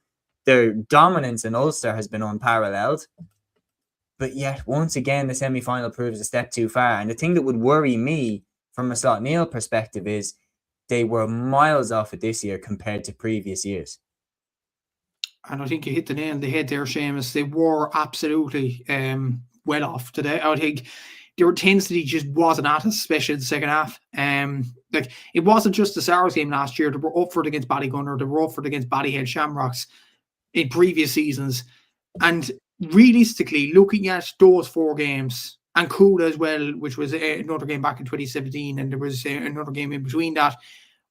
Their dominance in Ulster has been unparalleled. But yet, once again, the semi-final proves a step too far. And the thing that would worry me from a Slaughtneil perspective is they were miles off it this year compared to previous years. And I think you hit the nail on the head there, Seamus. They were absolutely well off today. I think their intensity just wasn't at us, especially in the second half. Like, it wasn't just the SARS game last year. They were up for it against Ballygunner. They were up for it against Ballyhead Shamrocks in previous seasons. And realistically, looking at those 4 games, and Cúilín as well, which was another game back in 2017, and there was another game in between that,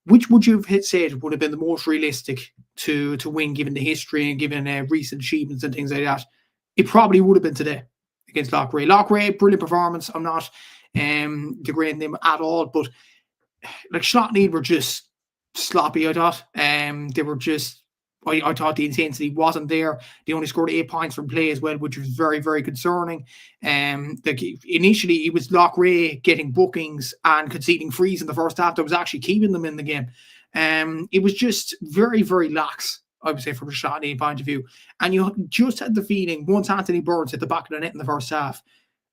which would you have said would have been the most realistic to win, given the history and given recent achievements and things like that? It probably would have been today against Loughrea. Loughrea, brilliant performance. I'm not degrading them at all, but like Slaughtneil were just sloppy, I thought. They were just I thought the intensity wasn't there. They only scored 8 points from play as well, which was very, very concerning. Initially, it was Loughrea getting bookings and conceding frees in the first half that was actually keeping them in the game. It was just very, very lax, I would say, from a Slaughtneil point of view. And you just had the feeling, once Anthony Burns hit the back of the net in the first half,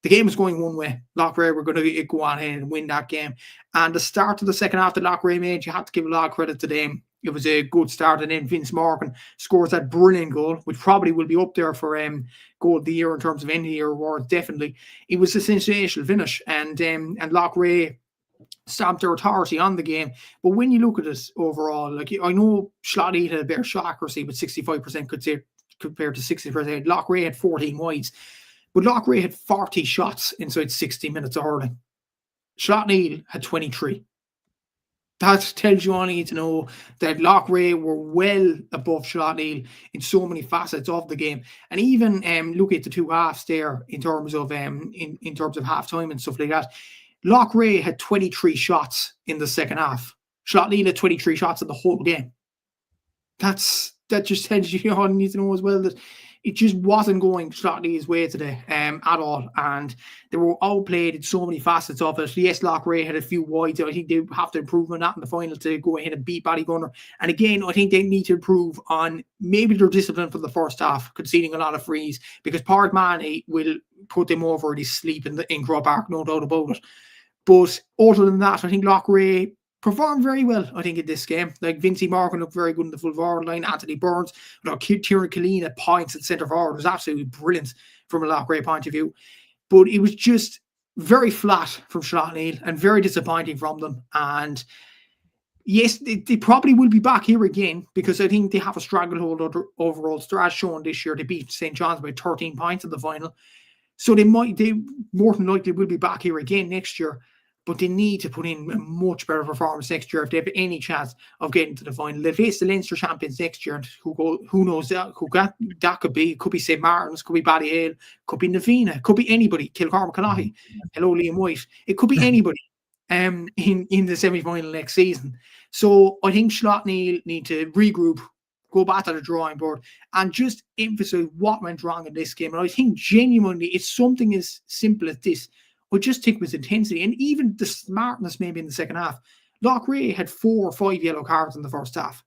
the game was going one way. Loughrea were going to go on ahead and win that game. And the start of the second half that Loughrea made, you have to give a lot of credit to them. It was a good start. And then Vince Morgan scores that brilliant goal, which probably will be up there for goal of the year in terms of end of the year awards, definitely. It was a sensational finish. And Loughrea stamped their authority on the game. But when you look at it overall, like, I know Slaughtneil had a better shot accuracy with 65% compared to 60%. Loughrea had 14 wides. But Loughrea had 40 shots inside 60 minutes of hurling. Slaughtneil had 23. That tells you all you need to know, that Loughrea were well above Slaughtneil in so many facets of the game. And even look at the two halves there in terms of in terms of half time and stuff like that. Loughrea had 23 shots in the second half. Slaughtneil had 23 shots in the whole game. That just tells you all you need to know as well, that it just wasn't going Slaughtneil's way today at all. And they were outplayed in so many facets of it. Yes, Loughrea had a few wides. I think they have to improve on that in the final to go ahead and beat Ballygunner. And again, I think they need to improve on maybe their discipline for the first half, conceding a lot of frees, because Pádraig Mahony will put them over in his sleep in Croke Park, no doubt about it. But other than that, I think Loughrea performed very well, I think, in this game. Like, Vincey Morgan looked very good in the full forward line. Anthony Burns, Kieran Cúilín at points at centre forward was absolutely brilliant from a Loughrea point of view. But it was just very flat from Slaughtneil and very disappointing from them. And yes, they probably will be back here again, because I think they have a stranglehold overall. As shown this year, they beat St. John's by 13 points in the final. So they more than likely will be back here again next year. But they need to put in a much better performance next year if they have any chance of getting to the final. They face the Leinster champions next year, and who knows that could be. It could be St. Martin's, could be Ballyhale, could be Navina, could be anybody. Kilcormac Canahy, hello Liam White. It could be anybody in the semi-final next season. So I think Slaughtneil need to regroup, go back to the drawing board, and just emphasise what went wrong in this game. And I think genuinely it's something as simple as this. I just think with intensity and even the smartness maybe in the second half. Loughrea had 4 or 5 yellow cards in the first half.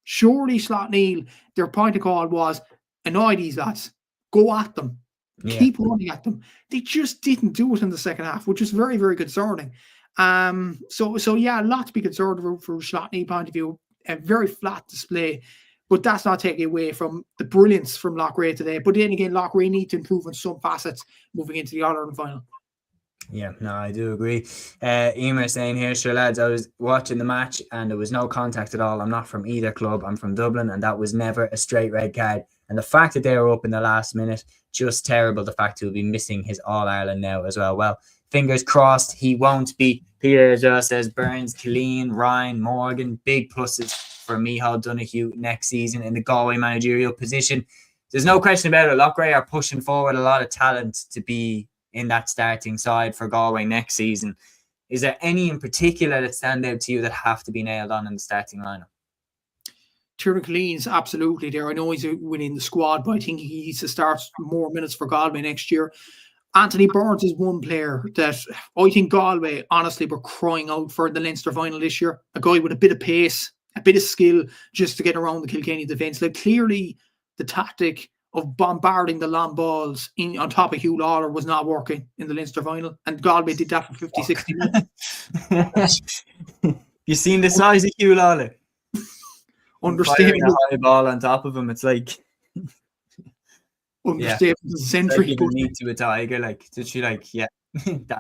Surely Slaughtneil, their point of call was, annoy these lads, go at them, keep running at them. They just didn't do it in the second half, which is very, very concerning. So yeah, a lot to be concerned about from Slaughtneil point of view. A very flat display, but that's not taking away from the brilliance from Loughrea today. But then again, Loughrea need to improve on some facets moving into the All-Ireland final. Yeah, no, I do agree. Emer saying here, sure lads, I was watching the match and there was no contact at all. I'm not from either club. I'm from Dublin, and that was never a straight red card. And the fact that they were up in the last minute, just terrible. The fact he'll be missing his All-Ireland now as well. Well, fingers crossed he won't be. Peter as well says Burns, Cúilín, Ryan, Morgan, big pluses for Micheál Donoghue next season in the Galway managerial position. There's no question about it. Loughrea are pushing forward a lot of talent to be in that starting side for Galway next season. Is there any in particular that stand out to you that have to be nailed on in the starting lineup? Kieran Cúilín's absolutely there. I know he's winning the squad, but I think he needs to start more minutes for Galway next year. Anthony Burns is one player that I think Galway honestly were crying out for the Leinster final this year. A guy with a bit of pace, a bit of skill just to get around the Kilkenny defence. Like, clearly the tactic of bombarding the long balls on top of Hugh Lawler was not working in the Leinster final, and Galway did that for 50, 60 minutes. You seen the size of Hugh Lawler? Understatement. A high ball on top of him, it's like understatement of the century. People need to a tiger, like literally, like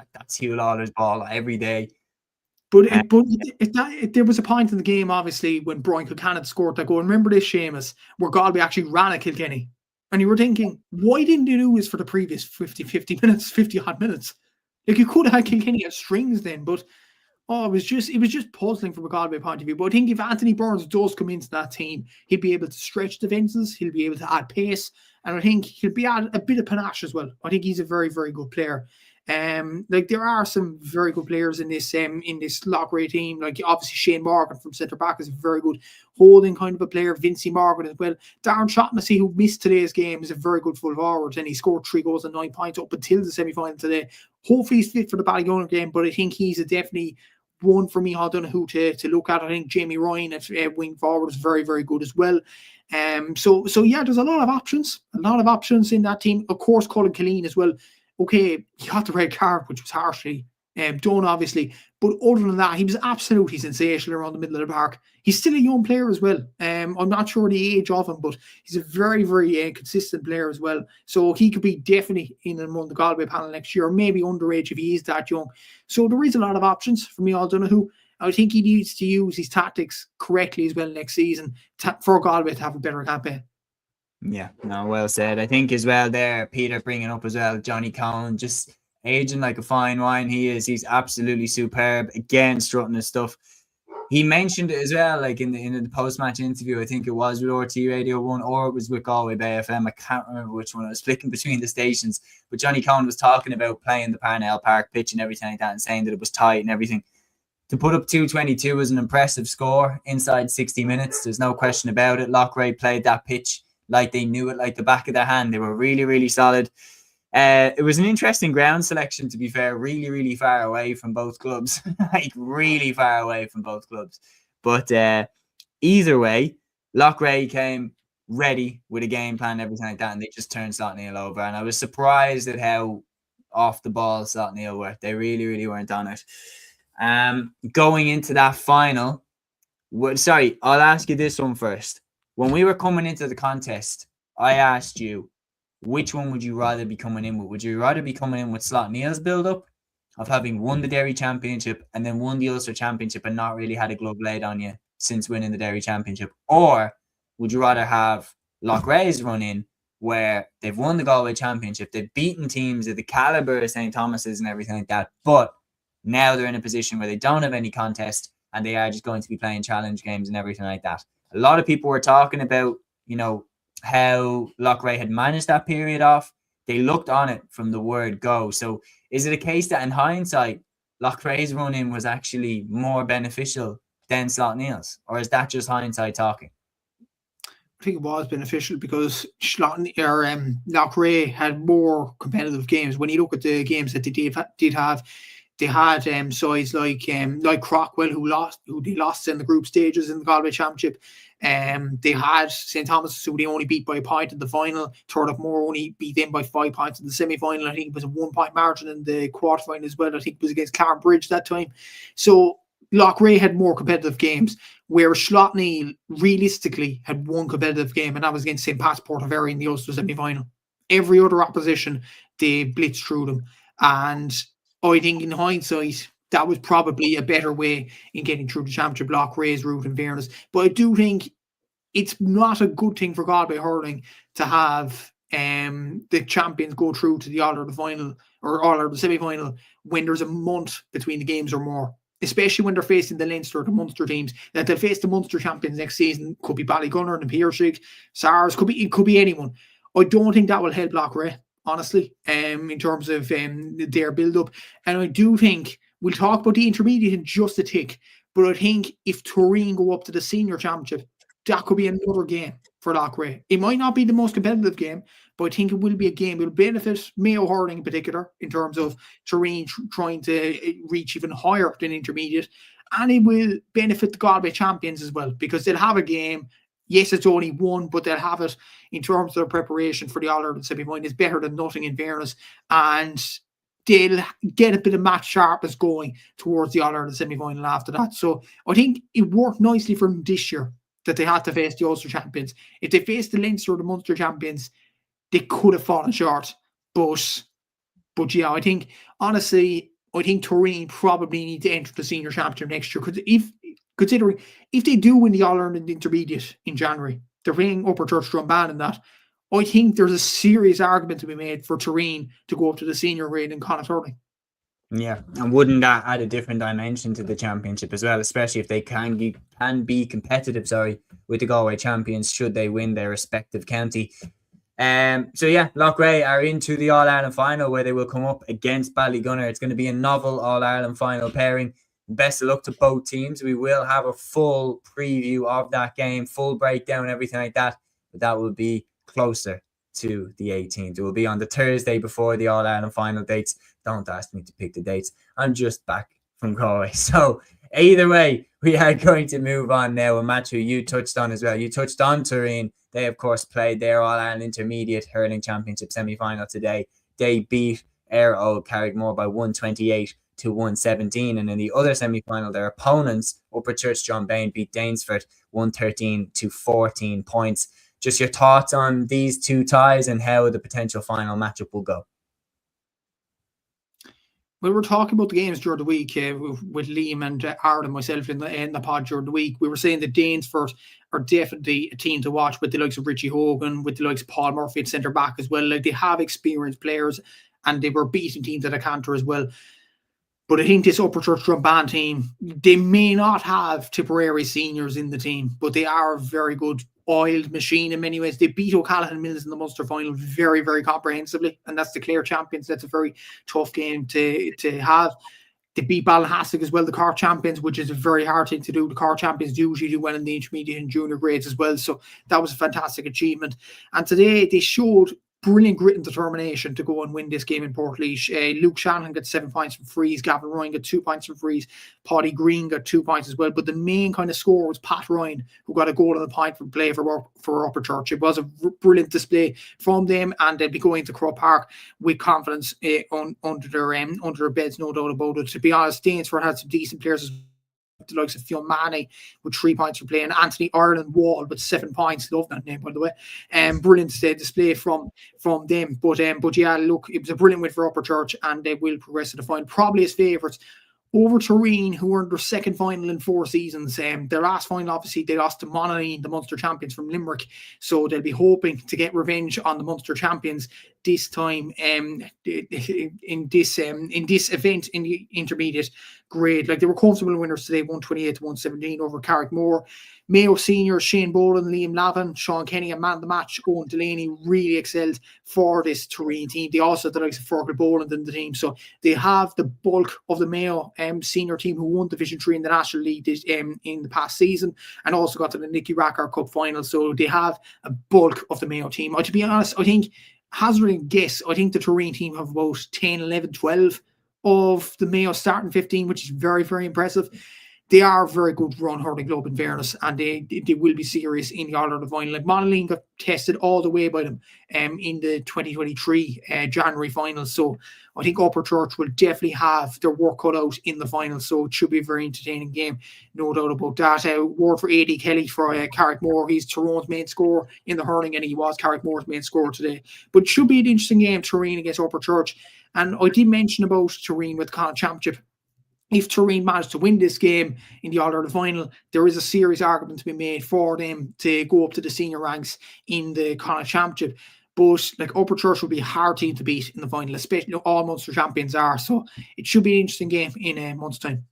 that's Hugh Lawler's ball every day. But there was a point in the game, obviously, when Brian Kilcannon scored that goal. Remember this, Seamus, where Galway actually ran at Kilkenny. And you were thinking, why didn't you do this for the previous 50 minutes, 50 odd minutes? Like, you could have had Kilkenny at strings then, but it was just puzzling from a Galway point of view. But I think if Anthony Burns does come into that team, he'll be able to stretch defences, he'll be able to add pace, and I think he'll be add a bit of panache as well. I think he's a very, very good player. Like there are some very good players in this Loughrea team. Like obviously Shane Morgan from centre back is a very good holding kind of a player. Vincey Morgan as well. Darren Shaughnessy, who missed today's game, is a very good full forward, and he scored 3 goals and 9 points up until the semi-final today. Hopefully he's fit for the Ballygunner game, but I think he's a definitely one for me, O'Donoghue, to look at. I think Jamie Ryan at wing forward is very, very good as well. So yeah, there's a lot of options in that team. Of course, Colin Cúilín as well. Okay, he got the red card, which was harshly done, obviously. But other than that, he was absolutely sensational around the middle of the park. He's still a young player as well. I'm not sure the age of him, but he's a very, very consistent player as well. So he could be definitely in among the Galway panel next year, or maybe underage if he is that young. So there is a lot of options for me, O'Donoghue. I think he needs to use his tactics correctly as well next season for Galway to have a better campaign. Yeah, no, well said. I think as well there, Peter bringing up as well, Johnny Cowan, just aging like a fine wine. He's absolutely superb. Again, strutting his stuff. He mentioned it as well, like in the post-match interview, I think it was with RT Radio 1 or it was with Galway Bay FM. I can't remember which one. I was flicking between the stations. But Johnny Cowan was talking about playing the Parnell Park pitch and everything like that and saying that it was tight and everything. To put up 222 was an impressive score inside 60 minutes. There's no question about it. Loughrea played that pitch like they knew it like the back of their hand. They were really, really solid. It was an interesting ground selection, to be fair, really, really far away from both clubs. Like really far away from both clubs. But either way, Loughrea came ready with a game plan and everything like that, and they just turned Slaughtneil over. And I was surprised at how off the ball Slaughtneil were. They really, really weren't on it. Going into that final, I'll ask you this one first. When we were coming into the contest, I asked you, which one would you rather be coming in with? Would you rather be coming in with Slaughtneil's build-up of having won the Derry Championship and then won the Ulster Championship and not really had a glove laid on you since winning the Derry Championship? Or would you rather have Loughrea's run in where they've won the Galway Championship, they've beaten teams of the calibre of St. Thomas's and everything like that, but now they're in a position where they don't have any contest and they are just going to be playing challenge games and everything like that? A lot of people were talking about, how Loughrea had managed that period off. They looked on it from the word go. So is it a case that in hindsight, Loughrea's run-in was actually more beneficial than Slaughtneil's? Or is that just hindsight talking? I think it was beneficial because Loughrea had more competitive games. When you look at the games that they did have, they had sides like Crockwell, who they lost in the group stages in the Galway Championship. They had St. Thomas, who they only beat by a point in the final. Turlough only beat them by 5 points in the semi-final. I think it was a 1 point margin in the quarterfinal as well. I think it was against Clonbridge that time. So Loughrea had more competitive games, whereas Slaughtneil realistically had one competitive game, and that was against St. Pat's Portaferry in the Ulster semi-final. Every other opposition, they blitzed through them. And I think in hindsight, that was probably a better way in getting through the championship, Loughrea's route, in fairness. But I do think it's not a good thing for Galway hurling to have the champions go through to the All-Ireland final or All-Ireland semi-final when there's a month between the games or more, especially when they're facing the Leinster or the Munster teams. That they'll face the Munster champions next season. Could be Ballygunner and Pearshig, SARS, it could be anyone. I don't think that will help Loughrea, honestly, in terms of their build-up. And I do think we'll talk about the intermediate in just a tick, but I think if Turin go up to the senior championship, that could be another game for Loughrea. It might not be the most competitive game, but I think it will be a game. It will benefit Mayo Hurling in particular in terms of Turin trying to reach even higher than intermediate, and it will benefit the Galway champions as well because they'll have a game. Yes, it's only one, but they'll have it in terms of their preparation for the All-Ireland semi-final. It's better than nothing in fairness, and they'll get a bit of match sharpness going towards the All-Ireland semi-final after that. So I think it worked nicely for them this year that they had to face the Ulster champions. If they faced the Leinster or the Munster champions, they could have fallen short. But yeah, I think, honestly, Turin probably need to enter the senior championship next year. Because considering if they do win the All-Ireland intermediate in January, they're playing Upper Church Drumban and that, I think there's a serious argument to be made for Turin to go up to the senior grade in Connacht Hurling. Yeah, and wouldn't that add a different dimension to the championship as well, especially if they can be competitive, with the Galway champions should they win their respective county? So yeah, Loughrea are into the All-Ireland final where they will come up against Ballygunner. It's going to be a novel All-Ireland final pairing. Best of luck to both teams. We will have a full preview of that game, full breakdown, everything like that. But that will be closer to the 18th. It will be on the Thursday before the All-Ireland final dates. Don't ask me to pick the dates. I'm just back from Galway. So either way, we are going to move on now. A match who you touched on as well. You touched on Turin. They, of course, played their All-Ireland Intermediate Hurling Championship semi-final today. They beat Ayr Old Carrickmore by 128 to 117. And in the other semi-final, their opponents, Upper Church John Bain, beat Danesford 113 to 14 points. Just your thoughts on these two ties and how the potential final matchup will go. We were talking about the games during the week with Liam and Aaron and myself in the pod during the week. We were saying that Danesford are definitely a team to watch with the likes of Richie Hogan, with the likes of Paul Murphy at centre back as well. Like, they have experienced players and they were beating teams at a canter as well. But I think this Upper Church Drumban team, they may not have Tipperary seniors in the team, but they are a very good oiled machine in many ways. They beat O'Callaghan Mills in the Munster final very, very comprehensively, and that's the clear champions. That's a very tough game to have. They beat Ballinhassig as well, the Cork champions, which is a very hard thing to do. The Cork champions usually do well in the intermediate and junior grades as well, so that was a fantastic achievement. And today they showed brilliant grit and determination to go and win this game in Portlaoise. Luke Shanahan got 7 points from frees. Gavin Ryan got 2 points from frees. Paddy Green got 2 points as well. But the main kind of scorer was Pat Ryan, who got a goal and a point from play for Upper Church. It was a brilliant display from them, and they'll be going to Crow Park with confidence under their beds, no doubt about it. To be honest, Danesford had some decent players as well, the likes of Fionn Manny with 3 points for playing, Anthony Ireland Wall with 7 points. Love that name, by the way. Brilliant display from them. But yeah, look, it was a brilliant win for Upper Church, and they will progress to the final. Probably as favourites over Turin, who were in their second final in 4 seasons. Their last final, obviously, they lost to Monaghan, the Munster champions from Limerick. So they'll be hoping to get revenge on the Munster champions this time in this event in the intermediate grade. Like, they were comfortable winners today, 128 to 117 over Carrickmore. Mayo seniors Shane Boland, Liam Lavin, Sean Kenny, and man of the match Owen Delaney really excelled for this Turin team. They also had the likes of Fergal Boland in the team, so they have the bulk of the Mayo senior team who won Division 3 in the National League in the past season, and also got to the Nicky Rackard Cup final. So they have a bulk of the Mayo team. To be honest, I think, hazarding a guess, I think the Turin team have about 10, 11, 12 of the Mayo starting 15, which is very, very impressive. They are a very good run hurling club in fairness, and they will be serious in the All-Ireland final. Like, Monaghan got tested all the way by them in the 2023 January final. So I think Upper Church will definitely have their work cut out in the final. So it should be a very entertaining game, no doubt about that. Word for A.D. Kelly for Carrickmore. He's Tyrone's main scorer in the hurling, and he was Carrickmore's main scorer today. But it should be an interesting game, Turin against Upper Church. And I did mention about Turin with the Connacht Championship. If Turin managed to win this game in the All-Ireland final, there is a serious argument to be made for them to go up to the senior ranks in the Connacht Championship. But like, Upper Church will be a hard team to beat in the final, especially all Munster champions are. So it should be an interesting game in a month's time.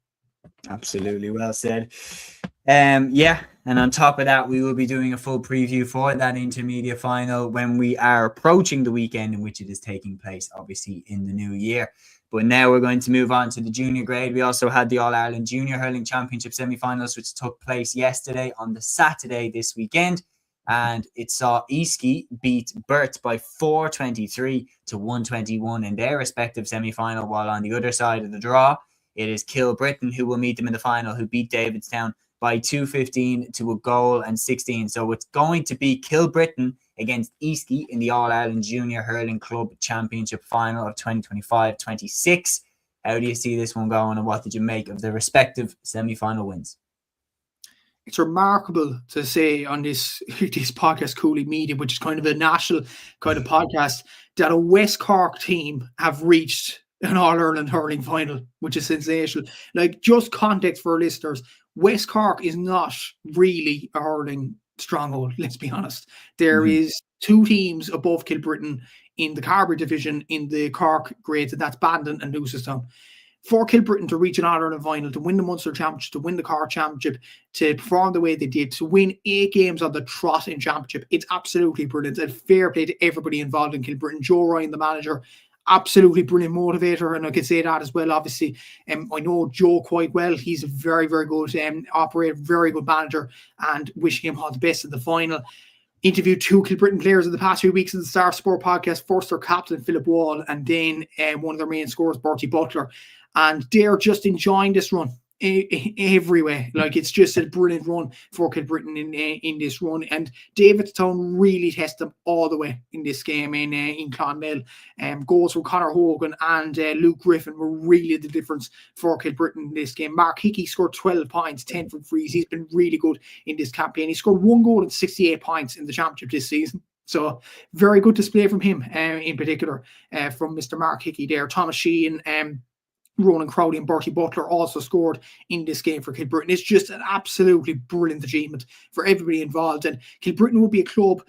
Absolutely, well said. Yeah, and on top of that, we will be doing a full preview for that intermediate final when we are approaching the weekend in which it is taking place, obviously in the new year. But now we're going to move on to the junior grade. We also had the All-Ireland Junior Hurling Championship semi-finals, which took place yesterday on the Saturday this weekend. And it saw Eastkey beat Burt by 423 to 121 in their respective semi-final, while on the other side of the draw, it is Kilbrittain who will meet them in the final, who beat Davidstown by 215 to a goal and 16. So it's going to be Kilbrittain against Eastkey in the All-Ireland Junior Hurling Club Championship final of 2025-26. How do you see this one going, and what did you make of the respective semi-final wins? It's remarkable to say on this podcast, Cúilín Media, which is kind of a national kind of podcast, that a West Cork team have reached an All-Ireland hurling final, which is sensational. Like, just context for our listeners, West Cork is not really a hurling stronghold, let's be honest. There is 2 teams above Kilbrittain in the Carbery division in the Cork grades, and that's Bandon and Newcestown. for Kilbrittain to reach an All-Ireland final, to win the Munster Championship, to win the Cork Championship, to perform the way they did, to win 8 games on the trot in Championship, it's absolutely brilliant. And fair play to everybody involved in Kilbrittain. Joe Ryan, the manager, absolutely brilliant motivator, and I can say that as well. Obviously, I know Joe quite well. He's a very, very good operator, very good manager, and wishing him all the best in the final. Interviewed 2 Kilbrittain players in the past few weeks in the Star Sport podcast. First, their captain, Philip Wall, and then one of their main scorers, Bertie Butler. And they're just enjoying this run every way. Like, it's just a brilliant run for Kilbrittain in this run. And Davidstown really test them all the way in this game in Clonmel. Goals from Conor Hogan and Luke Griffin were really the difference for Kilbrittain in this game. Mark Hickey scored 12 points, 10 from frees. He's been really good in this campaign. He scored 1 goal and 68 points in the championship this season. So very good display from him in particular, from Mr. Mark Hickey there. Thomas Sheehan, Ronan Crowley and Bertie Butler also scored in this game for Kilbrittain. It's just an absolutely brilliant achievement for everybody involved. And Kilbrittain would be a club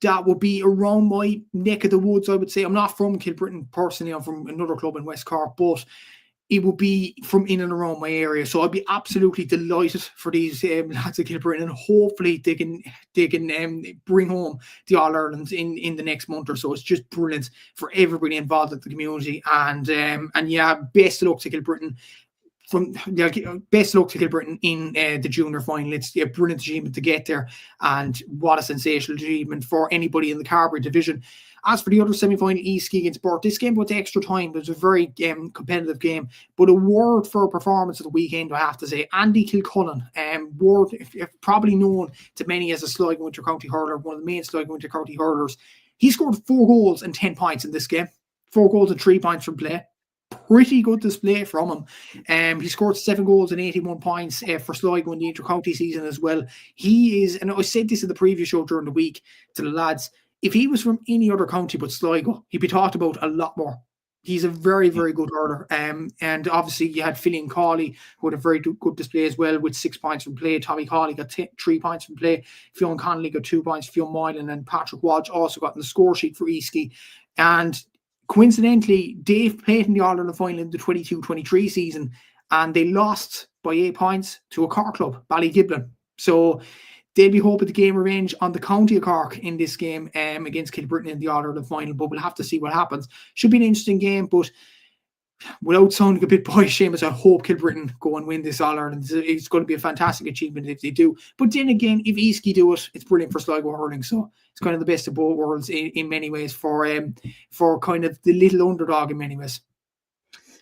that would be around my neck of the woods, I would say. I'm not from Kilbrittain personally. I'm from another club in West Cork, but it will be from in and around my area. So I'd be absolutely delighted for these lads of Kilbrittain, and hopefully they can bring home the All-Irelands in the next month or so. It's just brilliant for everybody involved in the community. And yeah, best of luck to Kilbrittain. Best of luck to Kilbrittain in the junior final. It's a brilliant achievement to get there, and what a sensational achievement for anybody in the Carbery division. As for the other semi-final, Eastleigh against Burt, this game went to extra time. It was a very competitive game, but a word for a performance of the weekend, I have to say. Andy Kilcullen, word probably known to many as a Sligo Winter County hurler, one of the main Sligo Winter County hurlers. He scored 4 goals and 10 points in this game. 4 goals and 3 points from play. Pretty good display from him. He scored 7 goals and 81 points for Sligo in the inter-county season as well. He is, and I said this in the previous show during the week to the lads, if he was from any other county but Sligo, he'd be talked about a lot more. He's a very, very good hurler. And obviously you had Fillion Cawley, who had a very good display as well, with 6 points from play. Tommy Cawley got 3 points from play. Fionn Connolly got 2 points. Fionn Moylan and Patrick Walsh also got in the score sheet for Eastleigh. And coincidentally, Dave played in the All-Ireland final in the 22-23 season, and they lost by 8 points to a Cork club, Ballygunner. So they'll be hoping to gain revenge on the County of Cork in this game against Kilbrittain in the All-Ireland final, but we'll have to see what happens. Should be an interesting game, but without sounding a bit boyish, Seamus, I hope Kilbrittain go and win this All-Ireland. It's going to be a fantastic achievement if they do. But then again, if Eastleigh do it, it's brilliant for Sligo hurling. So it's kind of the best of both worlds in many ways for kind of the little underdog in many ways.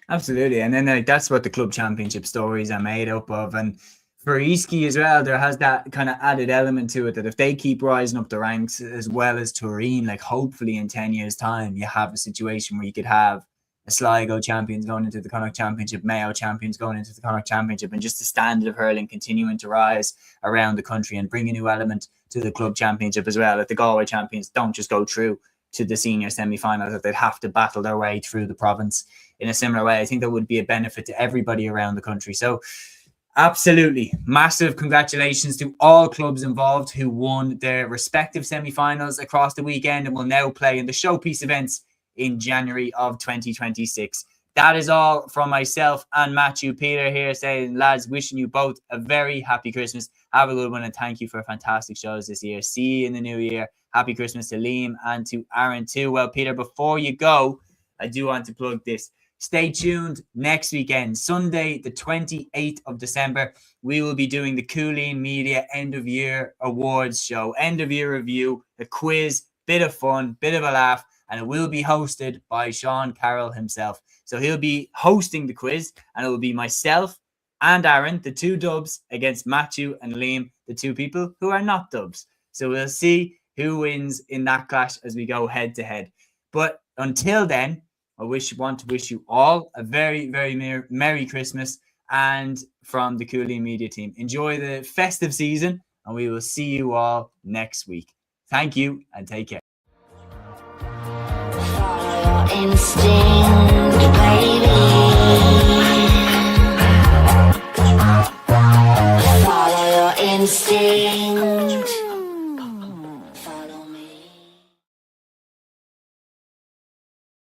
Absolutely. And then that's what the club championship stories are made up of. And for Eastleigh as well, there has that kind of added element to it that if they keep rising up the ranks as well as Turin, like hopefully in 10 years' time, you have a situation where you could have a Sligo champions going into the Connacht Championship, Mayo champions going into the Connacht Championship, and just the standard of hurling continuing to rise around the country and bring a new element to the club championship as well. That the Galway champions don't just go through to the senior semi-finals, that they'd have to battle their way through the province in a similar way. I think that would be a benefit to everybody around the country. So absolutely massive congratulations to all clubs involved who won their respective semi-finals across the weekend and will now play in the showpiece events in January of 2026. That is all from myself and Matthew. Peter here saying, lads, wishing you both a very happy Christmas. Have a good one, and thank you for fantastic shows this year. See you in the new year. Happy Christmas to Liam and to Aaron too. Well, Peter, before you go, I do want to plug this. Stay tuned next weekend, Sunday, the 28th of December. We will be doing the Cúilín Media End of Year Awards show, end of year review, a quiz, bit of fun, bit of a laugh, and it will be hosted by Sean Carroll himself. So he'll be hosting the quiz, and it will be myself and Aaron, the 2 dubs, against Matthew and Liam, the 2 people who are not dubs. So we'll see who wins in that clash as we go head to head. But until then, I want to wish you all a very, very Merry Christmas, and from the Cúilín Media team, enjoy the festive season, and we will see you all next week. Thank you and take care. Instinct.